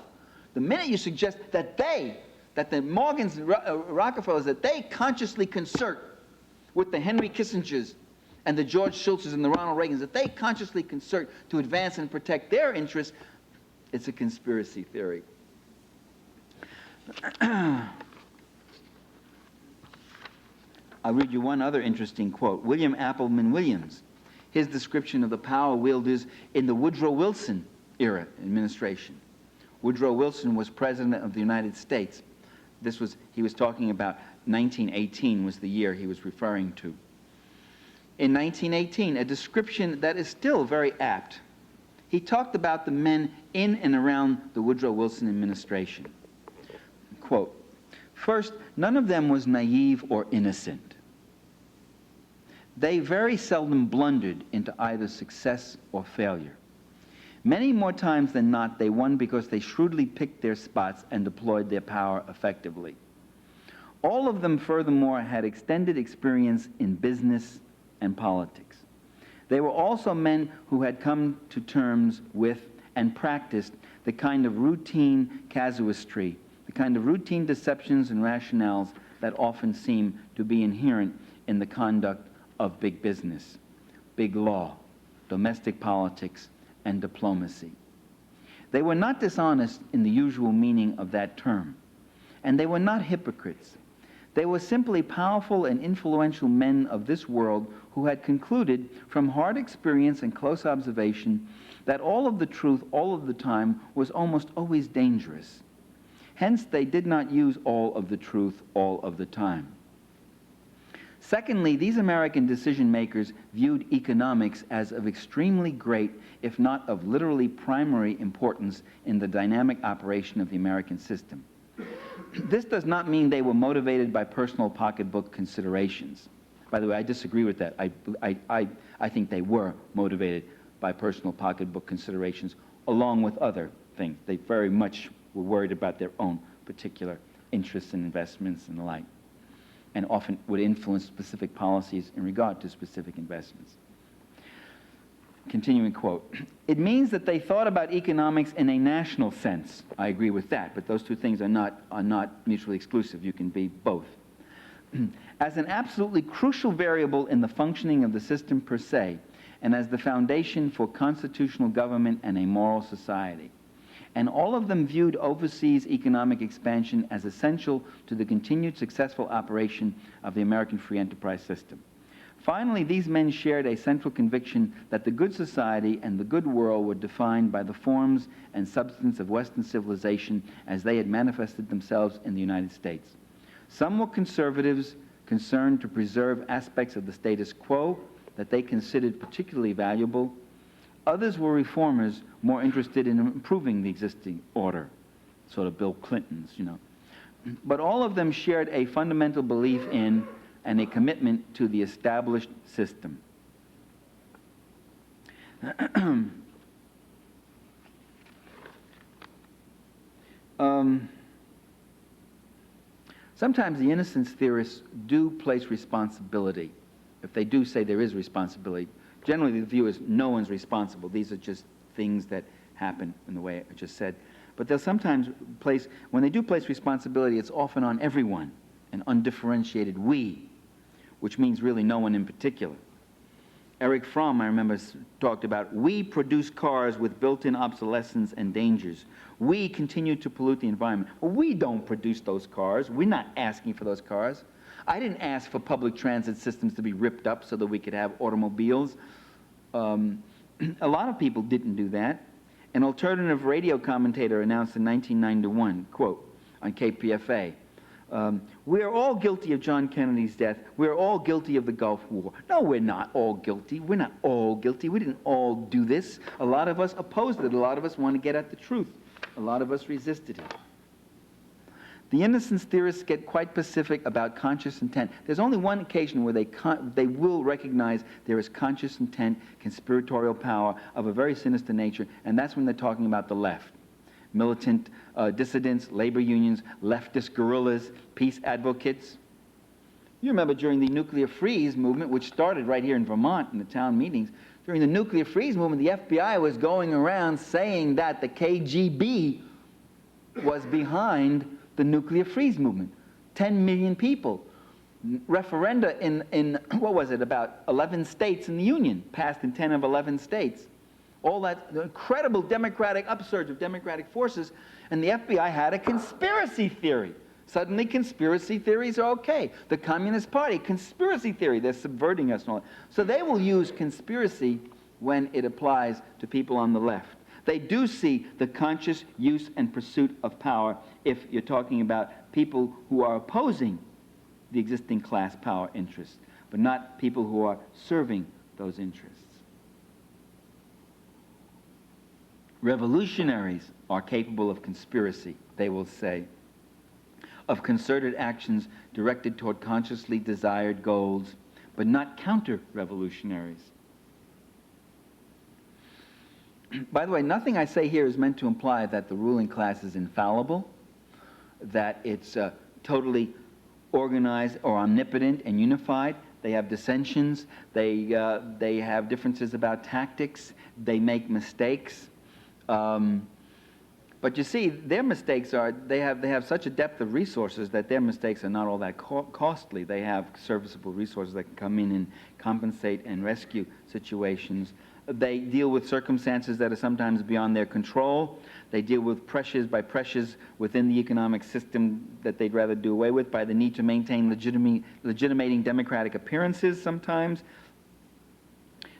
the minute you suggest that the Morgans and Rockefellers, that they consciously concert with the Henry Kissingers and the George Shultzes and the Ronald Reagans, that they consciously concert to advance and protect their interests, it's a conspiracy theory. I'll read you one other interesting quote. William Appleman Williams, his description of the power wielders in the Woodrow Wilson era administration. Woodrow Wilson was president of the United States. He was talking about 1918 was the year he was referring to. In 1918, a description that is still very apt. He talked about the men in and around the Woodrow Wilson administration. Quote, "First, none of them was naive or innocent. They very seldom blundered into either success or failure. Many more times than not, they won because they shrewdly picked their spots and deployed their power effectively. All of them, furthermore, had extended experience in business and politics. They were also men who had come to terms with and practiced the kind of routine casuistry, the kind of routine deceptions and rationales that often seem to be inherent in the conduct of big business, big law, domestic politics, and diplomacy. They were not dishonest in the usual meaning of that term, and they were not hypocrites. They were simply powerful and influential men of this world who had concluded from hard experience and close observation that all of the truth all of the time was almost always dangerous. Hence, they did not use all of the truth all of the time. Secondly, these American decision makers viewed economics as of extremely great, if not of literally primary importance in the dynamic operation of the American system. This does not mean they were motivated by personal pocketbook considerations. By the way, I disagree with that. I think they were motivated by personal pocketbook considerations along with other things. They very much were worried about their own particular interests and investments and the like, and often would influence specific policies in regard to specific investments. Continuing quote, "It means that they thought about economics in a national sense." I agree with that, but those two things are not mutually exclusive. You can be both. "As an absolutely crucial variable in the functioning of the system per se, and as the foundation for constitutional government and a moral society. And all of them viewed overseas economic expansion as essential to the continued successful operation of the American free enterprise system. Finally, these men shared a central conviction that the good society and the good world were defined by the forms and substance of Western civilization as they had manifested themselves in the United States. Some were conservatives concerned to preserve aspects of the status quo that they considered particularly valuable. Others were reformers more interested in improving the existing order, sort of Bill Clinton's, you know. But all of them shared a fundamental belief in and a commitment to the established system." Sometimes the innocence theorists do place responsibility. If they do say there is responsibility, generally the view is no one's responsible. These are just things that happen in the way I just said. But they'll sometimes place, when they do place responsibility, it's often on everyone, an undifferentiated we, which means really no one in particular. Erich Fromm, I remember, talked about, "We produce cars with built-in obsolescence and dangers. We continue to pollute the environment." Well, we don't produce those cars. We're not asking for those cars. I didn't ask for public transit systems to be ripped up so that we could have automobiles. A lot of people didn't do that. An alternative radio commentator announced in 1991, quote, on KPFA, "We are all guilty of John Kennedy's death. We are all guilty of the Gulf War." No, we're not all guilty. We're not all guilty. We didn't all do this. A lot of us opposed it. A lot of us want to get at the truth. A lot of us resisted it. The innocence theorists get quite specific about conscious intent. There's only one occasion where they will recognize there is conscious intent, conspiratorial power of a very sinister nature, and that's when they're talking about the left. Militant dissidents, labor unions, leftist guerrillas, peace advocates. You remember during the nuclear freeze movement, which started right here in Vermont in the town meetings, during the nuclear freeze movement, the FBI was going around saying that the KGB was behind the nuclear freeze movement. 10 million people. Referenda in what was it, about 11 states in the Union, passed in 10 of 11 states. All that incredible democratic upsurge of democratic forces, and the FBI had a conspiracy theory. Suddenly conspiracy theories are okay. The Communist Party, conspiracy theory, they're subverting us and all that. So they will use conspiracy when it applies to people on the left. They do see the conscious use and pursuit of power if you're talking about people who are opposing the existing class power interests, but not people who are serving those interests. Revolutionaries are capable of conspiracy, they will say, of concerted actions directed toward consciously desired goals, but not counter-revolutionaries. By the way, nothing I say here is meant to imply that the ruling class is infallible, that it's totally organized or omnipotent and unified. They have dissensions. They have differences about tactics. They make mistakes. But you see, their mistakes are, they have such a depth of resources that their mistakes are not all that costly. They have serviceable resources that can come in and compensate and rescue situations. They deal with circumstances that are sometimes beyond their control. They deal with pressures within the economic system that they'd rather do away with by the need to maintain legitimating democratic appearances sometimes.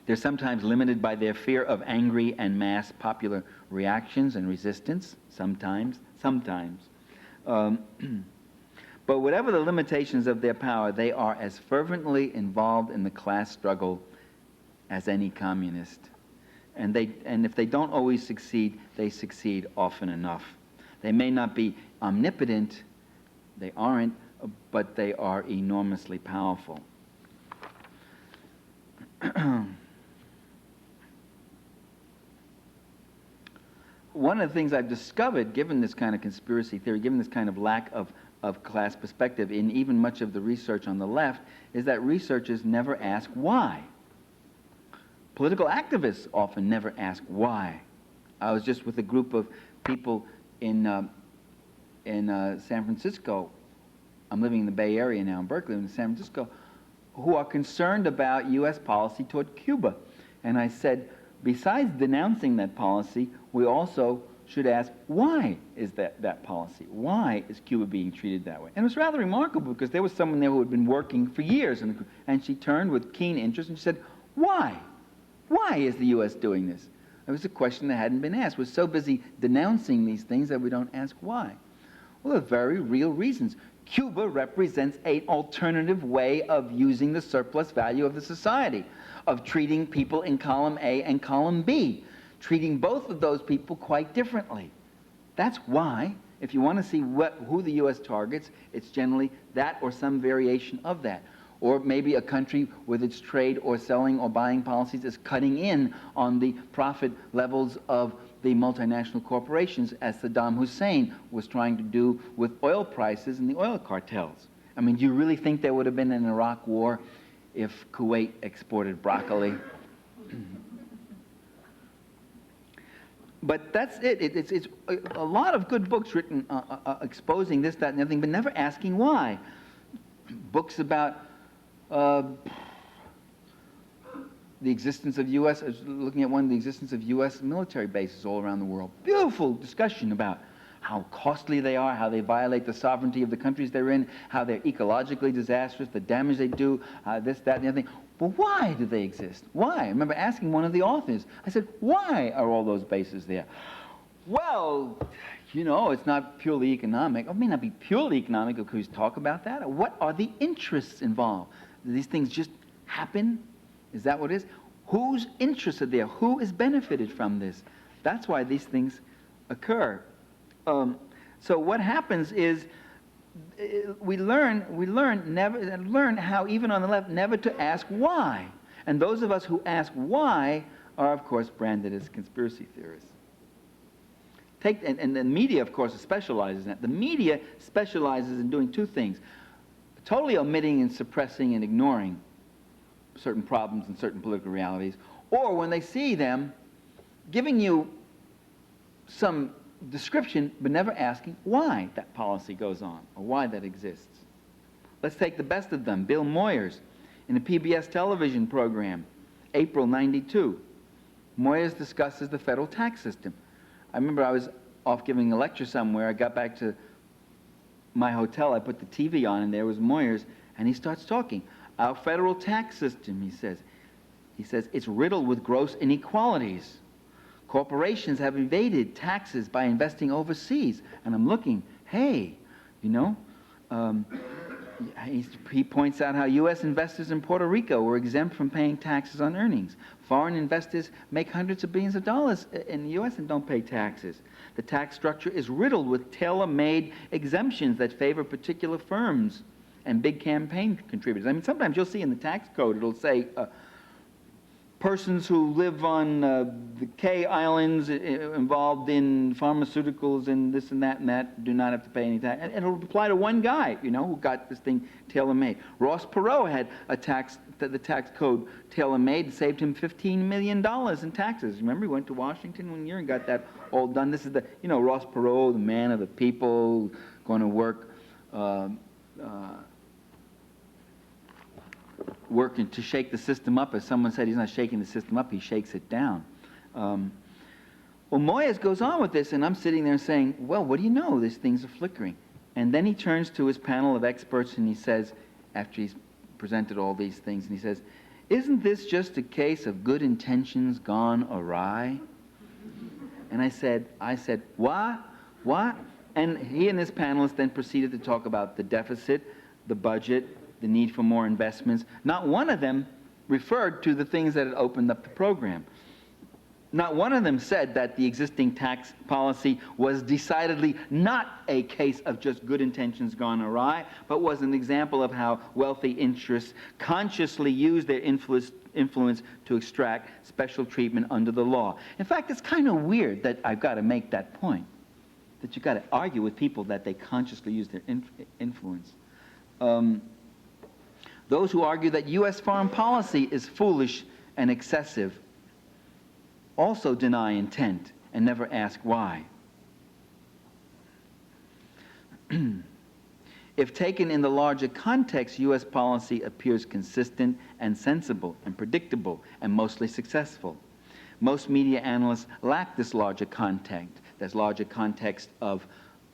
They're sometimes limited by their fear of angry and mass popular reactions and resistance, sometimes. But whatever the limitations of their power, they are as fervently involved in the class struggle as any communist. And if they don't always succeed, they succeed often enough. They may not be omnipotent, they aren't, but they are enormously powerful. One of the things I've discovered, given this kind of conspiracy theory, given this kind of lack of class perspective in even much of the research on the left, is that researchers never ask why. Political activists often never ask why. I was just with a group of people in San Francisco. I'm living in the Bay Area now, in Berkeley, in San Francisco, who are concerned about U.S. policy toward Cuba. And I said, besides denouncing that policy, we also should ask, why is that policy? Why is Cuba being treated that way? And it was rather remarkable, because there was someone there who had been working for years, and she turned with keen interest and she said, why? Why is the U.S. doing this? It was a question that hadn't been asked. We're so busy denouncing these things that we don't ask why. Well, there are very real reasons. Cuba represents an alternative way of using the surplus value of the society, of treating people in column A and column B, treating both of those people quite differently. That's why, if you want to see who the U.S. targets, it's generally that or some variation of that. Or maybe a country with its trade or selling or buying policies is cutting in on the profit levels of the multinational corporations, as Saddam Hussein was trying to do with oil prices and the oil cartels. I mean, do you really think there would have been an Iraq war if Kuwait exported broccoli? But that's it. It's a lot of good books written exposing this, that, and the other thing, but never asking why. Books about the existence of U.S., I was looking at one of the existence of U.S. military bases all around the world. Beautiful discussion about how costly they are, how they violate the sovereignty of the countries they're in, how they're ecologically disastrous, the damage they do, this, that, and the other thing. But why do they exist? Why? I remember asking one of the authors, I said, why are all those bases there? Well, you know, it's not purely economic. It may not be purely economic, because we talk about that. What are the interests involved? Do these things just happen? Is that what it is? Whose interests are there? Who is benefited from this? That's why these things occur. So what happens is we learn how, even on the left, never to ask why. And those of us who ask why are, of course, branded as conspiracy theorists. And the media, of course, specializes in that. The media specializes in doing two things: totally omitting and suppressing and ignoring certain problems and certain political realities, or when they see them, giving you some description, but never asking why that policy goes on, or why that exists. Let's take the best of them. Bill Moyers, in a PBS television program, April '92. Moyers discusses the federal tax system. I remember I was off giving a lecture somewhere. I got back to my hotel, I put the TV on, and there was Moyers, and he starts talking. Our federal tax system, he says, it's riddled with gross inequalities. Corporations have evaded taxes by investing overseas. And I'm looking, hey, you know, he points out how U.S. investors in Puerto Rico were exempt from paying taxes on earnings. Foreign investors make hundreds of billions of dollars in the U.S. and don't pay taxes. The tax structure is riddled with tailor-made exemptions that favor particular firms and big campaign contributors. I mean, sometimes you'll see in the tax code, it'll say, persons who live on the K Islands involved in pharmaceuticals and this and that do not have to pay any tax. And it'll apply to one guy, you know, who got this thing tailor-made. Ross Perot had the tax code tailor-made, saved him $15 million in taxes. Remember, he went to Washington one year and got that all done. This is the, you know, Ross Perot, the man of the people, going to work working to shake the system up. As someone said, he's not shaking the system up, he shakes it down. Well, Moyes goes on with this, and I'm sitting there saying, well, what do you know? These things are flickering. And then he turns to his panel of experts and he says, after he's presented all these things, and he says, isn't this just a case of good intentions gone awry? And I said, what? And he and his panelists then proceeded to talk about the deficit, the budget, the need for more investments. Not one of them referred to the things that had opened up the program. Not one of them said that the existing tax policy was decidedly not a case of just good intentions gone awry, but was an example of how wealthy interests consciously use their influence to extract special treatment under the law. In fact, it's kind of weird that I've got to make that point, that you've got to argue with people that they consciously use their influence. Those who argue that U.S. foreign policy is foolish and excessive also deny intent and never ask why. If taken in the larger context, U.S. policy appears consistent and sensible and predictable and mostly successful. Most media analysts lack this larger context of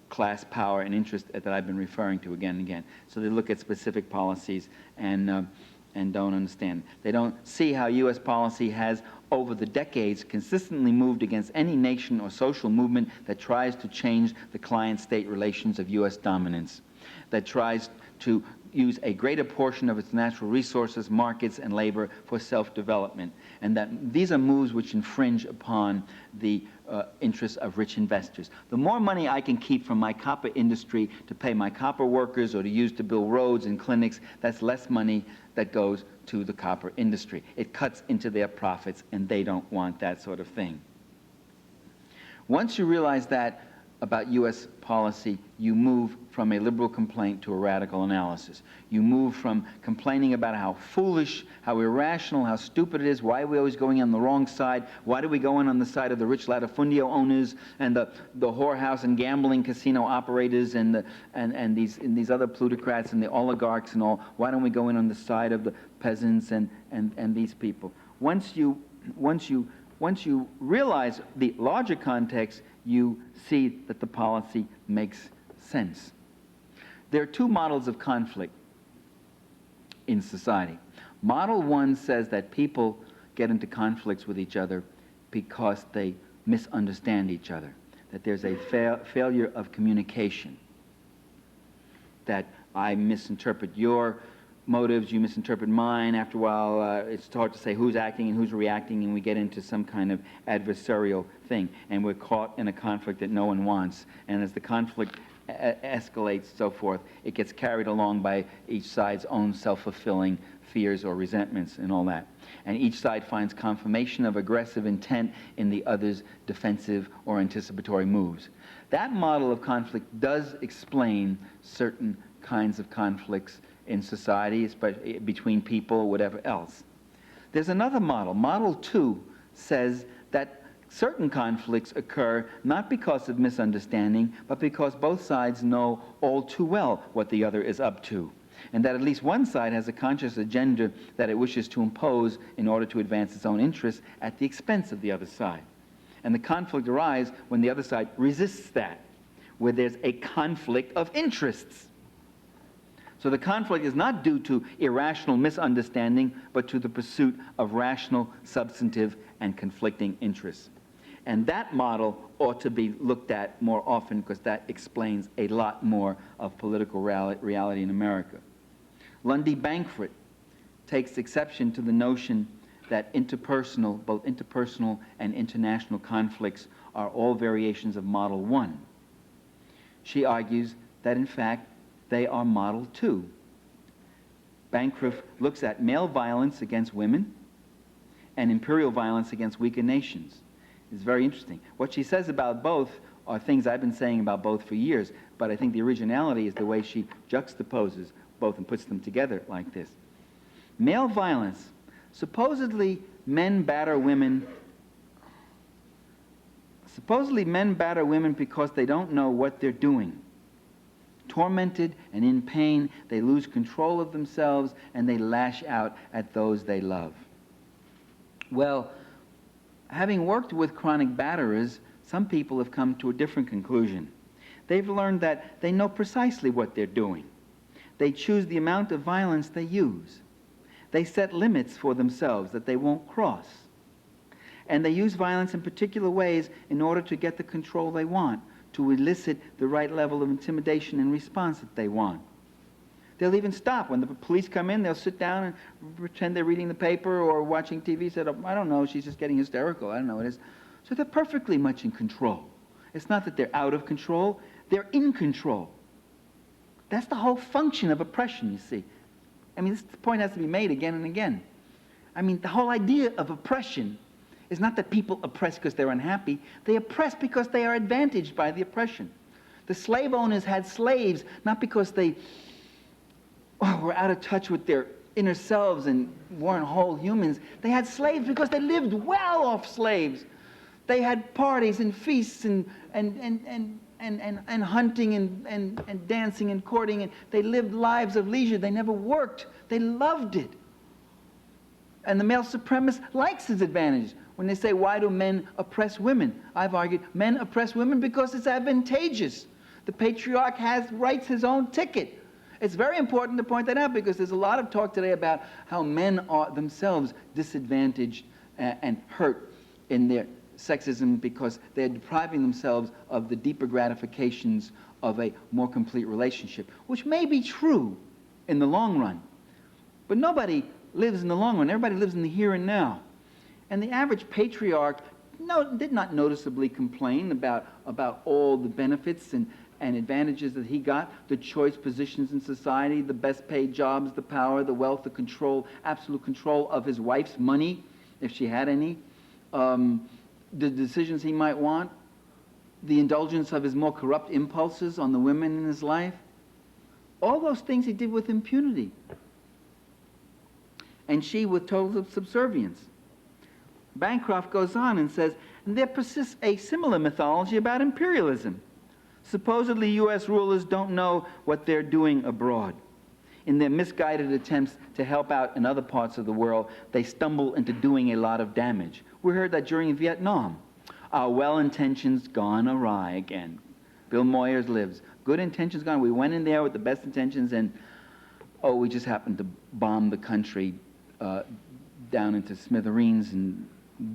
class power and interest that I've been referring to again and again. So they look at specific policies and don't understand. They don't see how U.S. policy has, over the decades, consistently moved against any nation or social movement that tries to change the client-state relations of U.S. dominance, that tries to use a greater portion of its natural resources, markets, and labor for self-development, and that these are moves which infringe upon the interests of rich investors. The more money I can keep from my copper industry to pay my copper workers or to use to build roads and clinics, that's less money that goes to the copper industry. It cuts into their profits, and they don't want that sort of thing. Once you realize that about U.S. policy, you move from a liberal complaint to a radical analysis. You move from complaining about how foolish, how irrational, how stupid it is, why are we always going on the wrong side, why do we go in on the side of the rich latifundio owners and the whorehouse and gambling casino operators and these other plutocrats and the oligarchs and all, why don't we go in on the side of the peasants and these people? Once you realize the larger context, you see that the policy makes sense. There are two models of conflict in society. Model one says that people get into conflicts with each other because they misunderstand each other, that there's a failure of communication, that I misinterpret your motives, you misinterpret mine. After a while, it's hard to say who's acting and who's reacting, and we get into some kind of adversarial thing, and we're caught in a conflict that no one wants. And as the conflict escalates, so forth, it gets carried along by each side's own self-fulfilling fears or resentments and all that. And each side finds confirmation of aggressive intent in the other's defensive or anticipatory moves. That model of conflict does explain certain kinds of conflicts in society, especially between people, whatever else. There's another model. Model two says that certain conflicts occur not because of misunderstanding, but because both sides know all too well what the other is up to, and that at least one side has a conscious agenda that it wishes to impose in order to advance its own interests at the expense of the other side. And the conflict arises when the other side resists that, where there's a conflict of interests. So the conflict is not due to irrational misunderstanding, but to the pursuit of rational, substantive, and conflicting interests. And that model ought to be looked at more often because that explains a lot more of political reality in America. Lundy Bankford takes exception to the notion that both interpersonal and international conflicts are all variations of Model 1. She argues that, in fact, they are Model 2. Bancroft looks at male violence against women and imperial violence against weaker nations. It's very interesting. What she says about both are things I've been saying about both for years, but I think the originality is the way she juxtaposes both and puts them together like this. Male violence. Supposedly men batter women because they don't know what they're doing. Tormented and in pain, they lose control of themselves and they lash out at those they love. Well, having worked with chronic batterers, some people have come to a different conclusion. They've learned that they know precisely what they're doing. They choose the amount of violence they use. They set limits for themselves that they won't cross. And they use violence in particular ways in order to get the control they want, to elicit the right level of intimidation and response that they want. They'll even stop. When the police come in, they'll sit down and pretend they're reading the paper or watching TV. Said, oh, I don't know, she's just getting hysterical. I don't know what it is. So they're perfectly much in control. It's not that they're out of control, they're in control. That's the whole function of oppression, you see. I mean, this point has to be made again and again. I mean, the whole idea of oppression is not that people oppress because they're unhappy. They oppress because they are advantaged by the oppression. The slave owners had slaves not because they were out of touch with their inner selves and weren't whole humans. They had slaves because they lived well off slaves. They had parties and feasts and hunting and dancing and courting, and they lived lives of leisure. They never worked. They loved it. And the male supremacist likes his advantages. When they say, why do men oppress women? I've argued, men oppress women because it's advantageous. The patriarch writes his own ticket. It's very important to point that out because there's a lot of talk today about how men are themselves disadvantaged and hurt in their sexism because they're depriving themselves of the deeper gratifications of a more complete relationship, which may be true in the long run. But nobody lives in the long run. Everybody lives in the here and now. And the average patriarch did not noticeably complain about all the benefits and advantages that he got, the choice positions in society, the best paid jobs, the power, the wealth, the control, absolute control of his wife's money, if she had any, the decisions he might want, the indulgence of his more corrupt impulses on the women in his life. All those things he did with impunity. And she with total subservience. Bancroft goes on and says, and there persists a similar mythology about imperialism. Supposedly, U.S. rulers don't know what they're doing abroad. In their misguided attempts to help out in other parts of the world, they stumble into doing a lot of damage. We heard that during Vietnam. Our well-intentions gone awry again. Bill Moyers lives. Good intentions gone. We went in there with the best intentions and, oh, we just happened to bomb the country down into smithereens and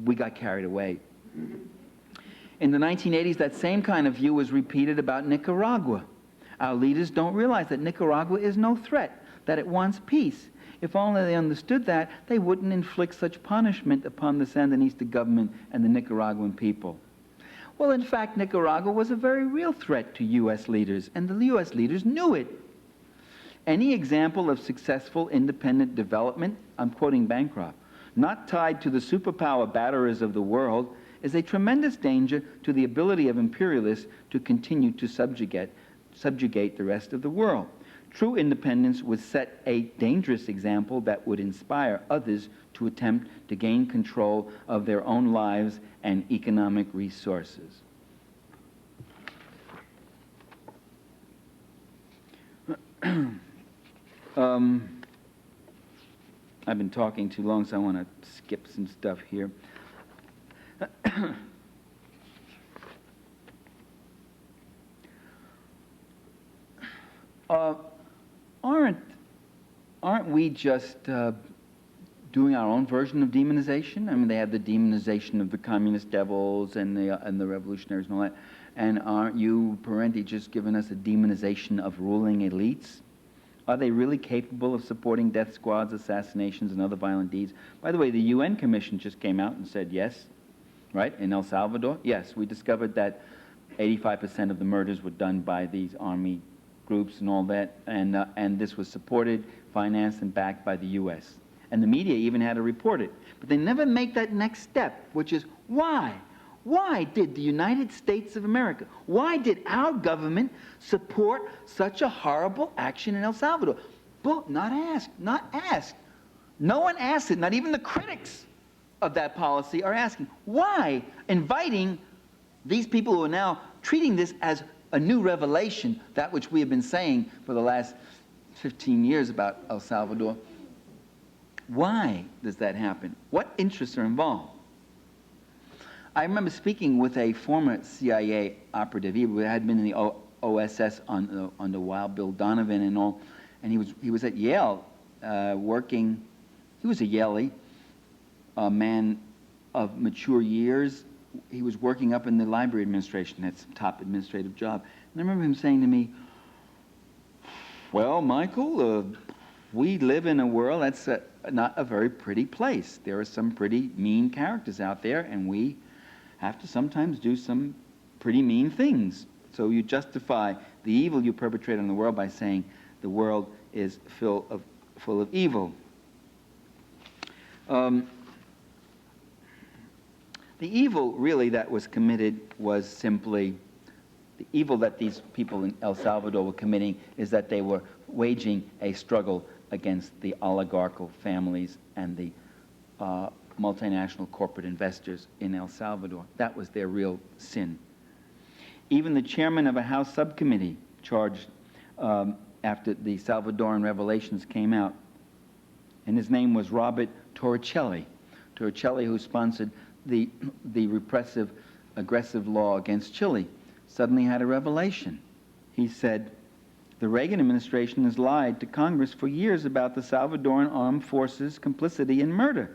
we got carried away. In the 1980s, that same kind of view was repeated about Nicaragua. Our leaders don't realize that Nicaragua is no threat, that it wants peace. If only they understood that, they wouldn't inflict such punishment upon the Sandinista government and the Nicaraguan people. Well, in fact, Nicaragua was a very real threat to U.S. leaders, and the U.S. leaders knew it. Any example of successful independent development, I'm quoting Bancroft, not tied to the superpower batterers of the world, is a tremendous danger to the ability of imperialists to continue to subjugate the rest of the world. True independence would set a dangerous example that would inspire others to attempt to gain control of their own lives and economic resources. I've been talking too long, so I want to skip some stuff here. Aren't we just doing our own version of demonization? I mean, they have the demonization of the communist devils and the revolutionaries and all that. And aren't you, Parenti, just giving us a demonization of ruling elites? Are they really capable of supporting death squads, assassinations, and other violent deeds? By the way, the UN Commission just came out and said yes, right, in El Salvador. Yes, we discovered that 85% of the murders were done by these army groups and all that, and this was supported, financed, and backed by the U.S. And the media even had to report it. But they never make that next step, which is why? Why did the United States of America, why did our government support such a horrible action in El Salvador? But not asked, not asked. No one asked it, not even the critics of that policy are asking. Why inviting these people who are now treating this as a new revelation, that which we have been saying for the last 15 years about El Salvador? Why does that happen? What interests are involved? I remember speaking with a former CIA operative. He had been in the OSS under Wild Bill Donovan and all, and he was at Yale working. He was a Yalie, a man of mature years, he was working up in the library administration, had some top administrative job. And I remember him saying to me, well, Michael, we live in a world that's not a very pretty place. There are some pretty mean characters out there, and we have to sometimes do some pretty mean things. So you justify the evil you perpetrate on the world by saying the world is full of evil. The evil really that was committed was simply, the evil that these people in El Salvador were committing is that they were waging a struggle against the oligarchical families and the multinational corporate investors in El Salvador. That was their real sin. Even the chairman of a House subcommittee charged after the Salvadoran revelations came out, and his name was Robert Torricelli. Torricelli, who sponsored the repressive, aggressive law against Chile, suddenly had a revelation. He said, the Reagan administration has lied to Congress for years about the Salvadoran armed forces' complicity in murder.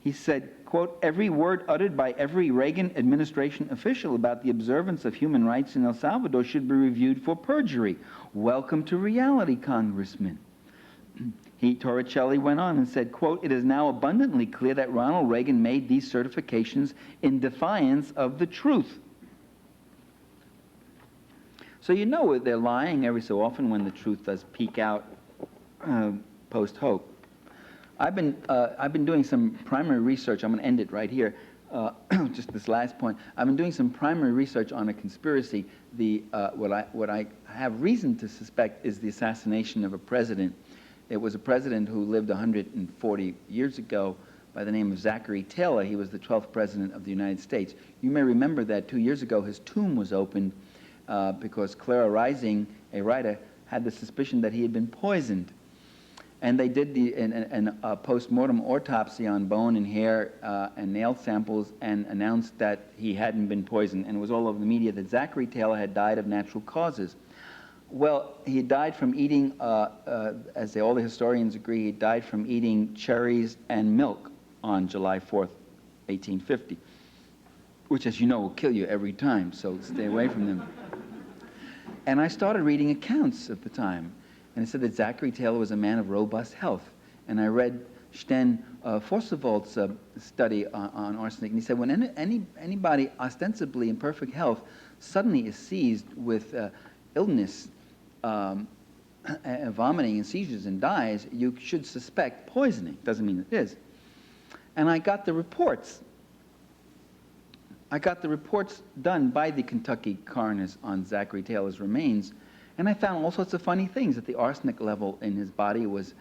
He said, quote, every word uttered by every Reagan administration official about the observance of human rights in El Salvador should be reviewed for perjury. Welcome to reality, Congressman. Torricelli went on and said, quote, it is now abundantly clear that Ronald Reagan made these certifications in defiance of the truth. So you know they're lying every so often when the truth does peek out post hoc. I've been doing some primary research. I'm going to end it right here. Just this last point. I've been doing some primary research on a conspiracy. What I have reason to suspect is the assassination of a president. It was a president who lived 140 years ago by the name of Zachary Taylor. He was the 12th president of the United States. You may remember that 2 years ago his tomb was opened because Clara Rising, a writer, had the suspicion that he had been poisoned. And they did a post-mortem autopsy on bone and hair and nail samples and announced that he hadn't been poisoned. And it was all over the media that Zachary Taylor had died of natural causes. Well, he died from eating, as all the historians agree, he died from eating cherries and milk on July 4th, 1850, which, as you know, will kill you every time, so stay away from them. And I started reading accounts at the time, and it said that Zachary Taylor was a man of robust health. And I read Sten Forsewald's study on arsenic, and he said when anybody ostensibly in perfect health suddenly is seized with illness, vomiting and seizures and dies, you should suspect poisoning. Doesn't mean it is. And I got the reports. I got the reports done by the Kentucky coroners on Zachary Taylor's remains, and I found all sorts of funny things, that the arsenic level in his body was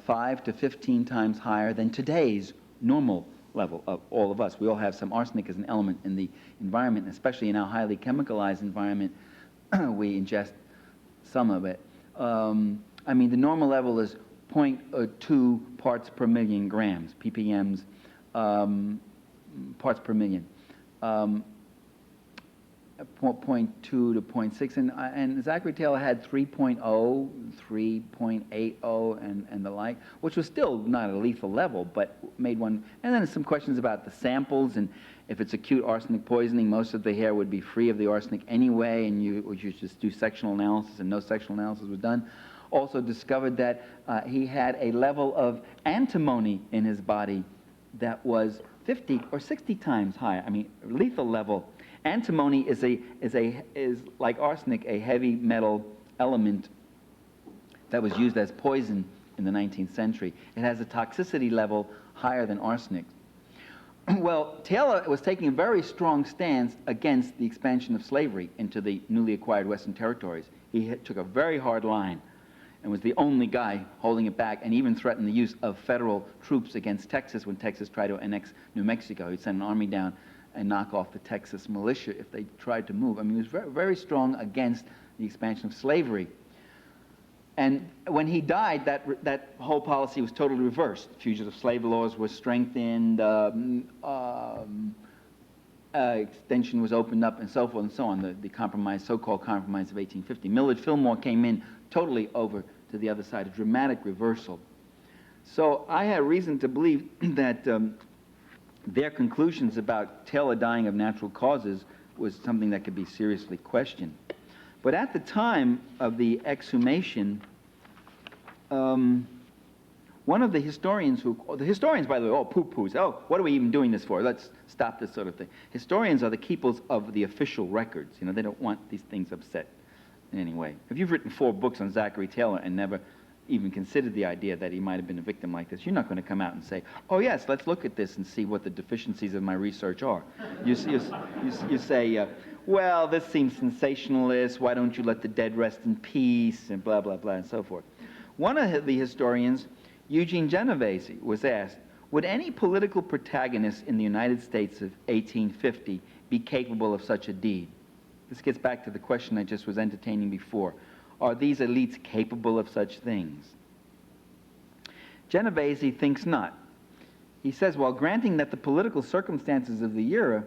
5 to 15 times higher than today's normal level of all of us. We all have some arsenic as an element in the environment, especially in our highly chemicalized environment. We ingest some of it. I mean, the normal level is 0.2 parts per million grams, ppms, parts per million. 0.2 to 0.6, and Zachary Taylor had 3.0, 3.80, and the like, which was still not a lethal level, but made one. And then some questions about the samples, and if it's acute arsenic poisoning, most of the hair would be free of the arsenic anyway, and you just do sectional analysis, and no sectional analysis was done. Also discovered that he had a level of antimony in his body that was 50 or 60 times higher. I mean, lethal level. Antimony is like arsenic, a heavy metal element that was used as poison in the 19th century. It has a toxicity level higher than arsenic. Well, Taylor was taking a very strong stance against the expansion of slavery into the newly acquired Western territories. He took a very hard line and was the only guy holding it back, and even threatened the use of federal troops against Texas when Texas tried to annex New Mexico. He'd send an army down and knock off the Texas militia if they tried to move. I mean, he was very, very strong against the expansion of slavery. And when he died, that whole policy was totally reversed. Fugitive slave laws were strengthened, extension was opened up, and so forth and so on, the compromise, so-called compromise of 1850. Millard Fillmore came in totally over to the other side, a dramatic reversal. So I had reason to believe that their conclusions about Taylor dying of natural causes was something that could be seriously questioned. But at the time of the exhumation, one of the historians the historians, by the way, all poo-poos, oh, what are we even doing this for? Let's stop this sort of thing. Historians are the keepers of the official records. You know, they don't want these things upset in any way. If you've written 4 books on Zachary Taylor and never even considered the idea that he might have been a victim like this, you're not going to come out and say, oh yes, let's look at this and see what the deficiencies of my research are. You say, well, this seems sensationalist, why don't you let the dead rest in peace, and blah, blah, blah, and so forth. One of the historians, Eugene Genovese, was asked, would any political protagonist in the United States of 1850 be capable of such a deed? This gets back to the question I just was entertaining before. Are these elites capable of such things? Genovese thinks not. He says, while granting that the political circumstances of the era,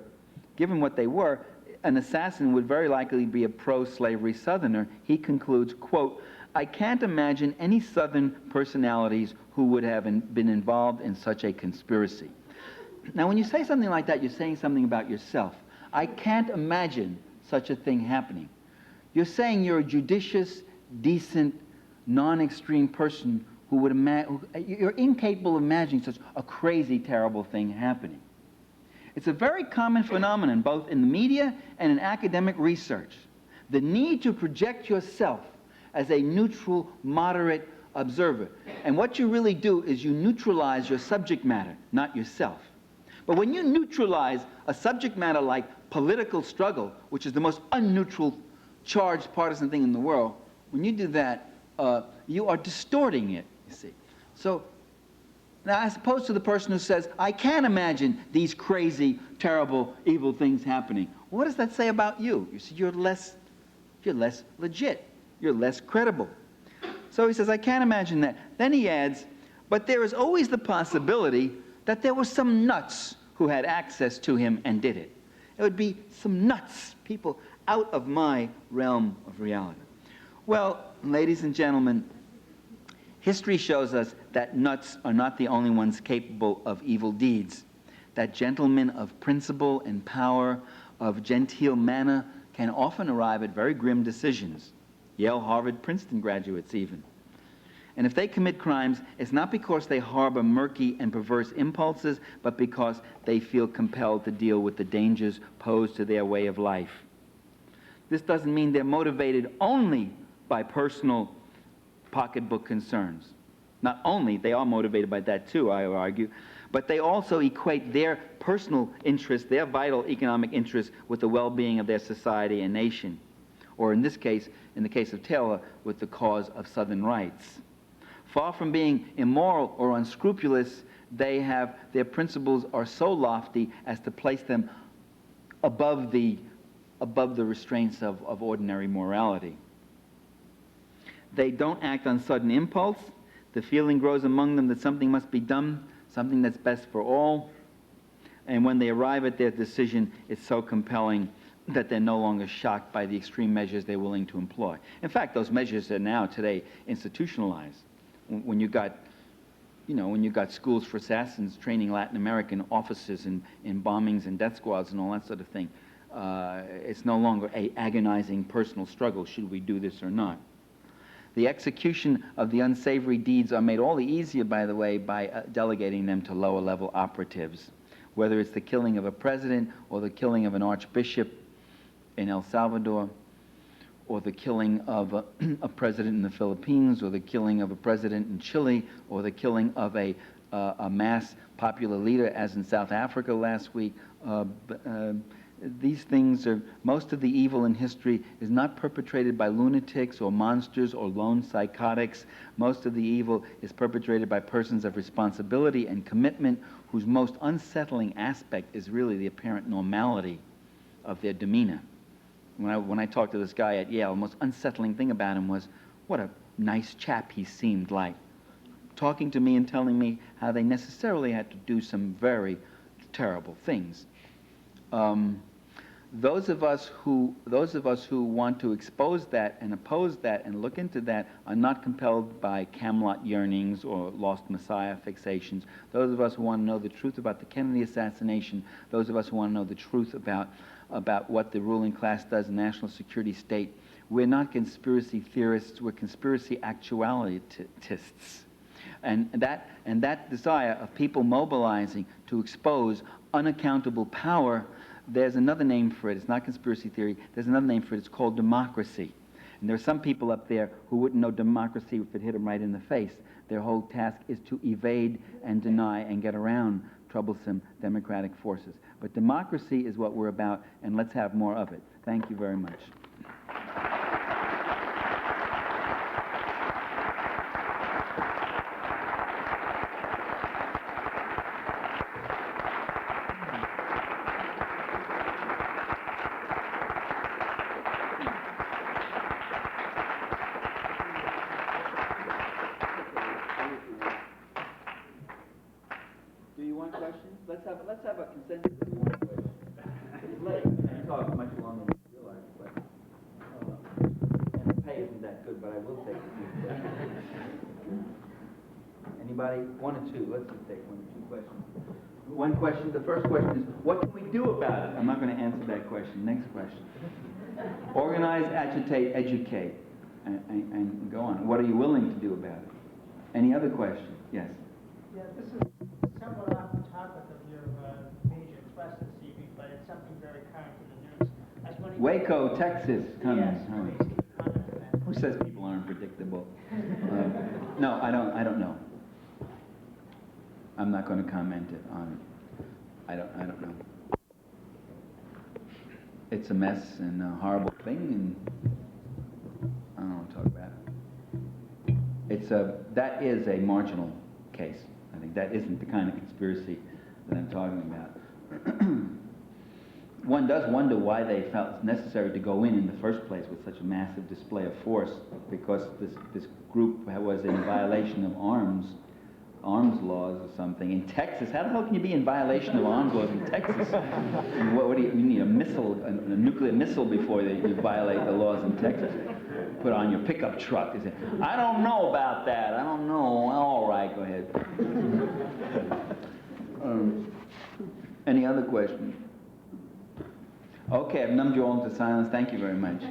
given what they were, an assassin would very likely be a pro-slavery Southerner, he concludes, quote, I can't imagine any Southern personalities who would have been involved in such a conspiracy. Now, when you say something like that, you're saying something about yourself. I can't imagine such a thing happening. You're saying you're a judicious, decent, non-extreme person who would you're incapable of imagining such a crazy, terrible thing happening. It's a very common phenomenon, both in the media and in academic research. The need to project yourself as a neutral, moderate observer. And what you really do is you neutralize your subject matter, not yourself. But when you neutralize a subject matter like political struggle, which is the most unneutral, charged, partisan thing in the world, when you do that, you are distorting it, you see. So, now as opposed to the person who says, I can't imagine these crazy, terrible, evil things happening. What does that say about you? You see, you're less legit. You're less credible. So he says, I can't imagine that. Then he adds, but there is always the possibility that there were some nuts who had access to him and did it. It would be some nuts, people out of my realm of reality. Well, ladies and gentlemen, history shows us that nuts are not the only ones capable of evil deeds. That gentlemen of principle and power, of genteel manner, can often arrive at very grim decisions. Yale, Harvard, Princeton graduates even. And if they commit crimes, it's not because they harbor murky and perverse impulses, but because they feel compelled to deal with the dangers posed to their way of life. This doesn't mean they're motivated only by personal pocketbook concerns. Not only, they are motivated by that too, I argue, but they also equate their personal interest, their vital economic interest, with the well-being of their society and nation. Or in this case, in the case of Taylor, with the cause of Southern rights. Far from being immoral or unscrupulous, their principles are so lofty as to place them above the restraints of ordinary morality. They don't act on sudden impulse. The feeling grows among them that something must be done, something that's best for all. And when they arrive at their decision, it's so compelling that they're no longer shocked by the extreme measures they're willing to employ. In fact, those measures are now today institutionalized. When you got schools for assassins training Latin American officers in bombings and death squads and all that sort of thing, it's no longer an agonizing personal struggle, should we do this or not. The execution of the unsavory deeds are made all the easier, by the way, by delegating them to lower-level operatives, whether it's the killing of a president or the killing of an archbishop in El Salvador, or the killing of a president in the Philippines, or the killing of a president in Chile, or the killing of a mass popular leader, as in South Africa last week. These things are, most of the evil in history is not perpetrated by lunatics or monsters or lone psychotics. Most of the evil is perpetrated by persons of responsibility and commitment whose most unsettling aspect is really the apparent normality of their demeanor. When I talked to this guy at Yale, the most unsettling thing about him was what a nice chap he seemed like, talking to me and telling me how they necessarily had to do some very terrible things. those of us who want to expose that and oppose that and look into that are not compelled by Camelot yearnings or lost Messiah fixations. Those of us who want to know the truth about the Kennedy assassination, those of us who want to know the truth about what the ruling class does in national security state, we're not conspiracy theorists, we're conspiracy actualitists. And that desire of people mobilizing to expose unaccountable power, there's another name for it. It's not conspiracy theory. There's another name for it. It's called democracy. And there are some people up there who wouldn't know democracy if it hit them right in the face. Their whole task is to evade and deny and get around troublesome democratic forces. But democracy is what we're about, and let's have more of it. Thank you very much. Do you want questions? Let's have a consensus if you want questions. It's late. I talk much longer than you realize, but and the pay isn't that good, but I will take a few questions. Anybody? One or two. Let's just take one or two questions. One question. The first question is, what can we do about it? I'm not going to answer that question. Next question. Organize, agitate, educate, and go on. What are you willing to do about it? Any other question? Yes. Yeah, this is somewhat off the topic of your major thrust this evening, but it's something very current to the news. I was wondering- Waco, Texas. Yes, Coming. please, comment on that. Who says people aren't predictable? No, I don't know. I'm not going to comment on it. I don't know. It's a mess and a horrible thing, and I don't want to talk about it. That is a marginal case. I think that isn't the kind of conspiracy that I'm talking about. One does wonder why they felt it necessary to go in the first place with such a massive display of force, because this group was in violation of arms laws or something. In Texas, how the hell can you be in violation of arms laws in Texas? I mean, what do you need, a nuclear missile before you violate the laws in Texas? Put on your pickup truck. They say, I don't know about that. I don't know. All right, go ahead. Any other questions? Okay, I've numbed you all into silence. Thank you very much.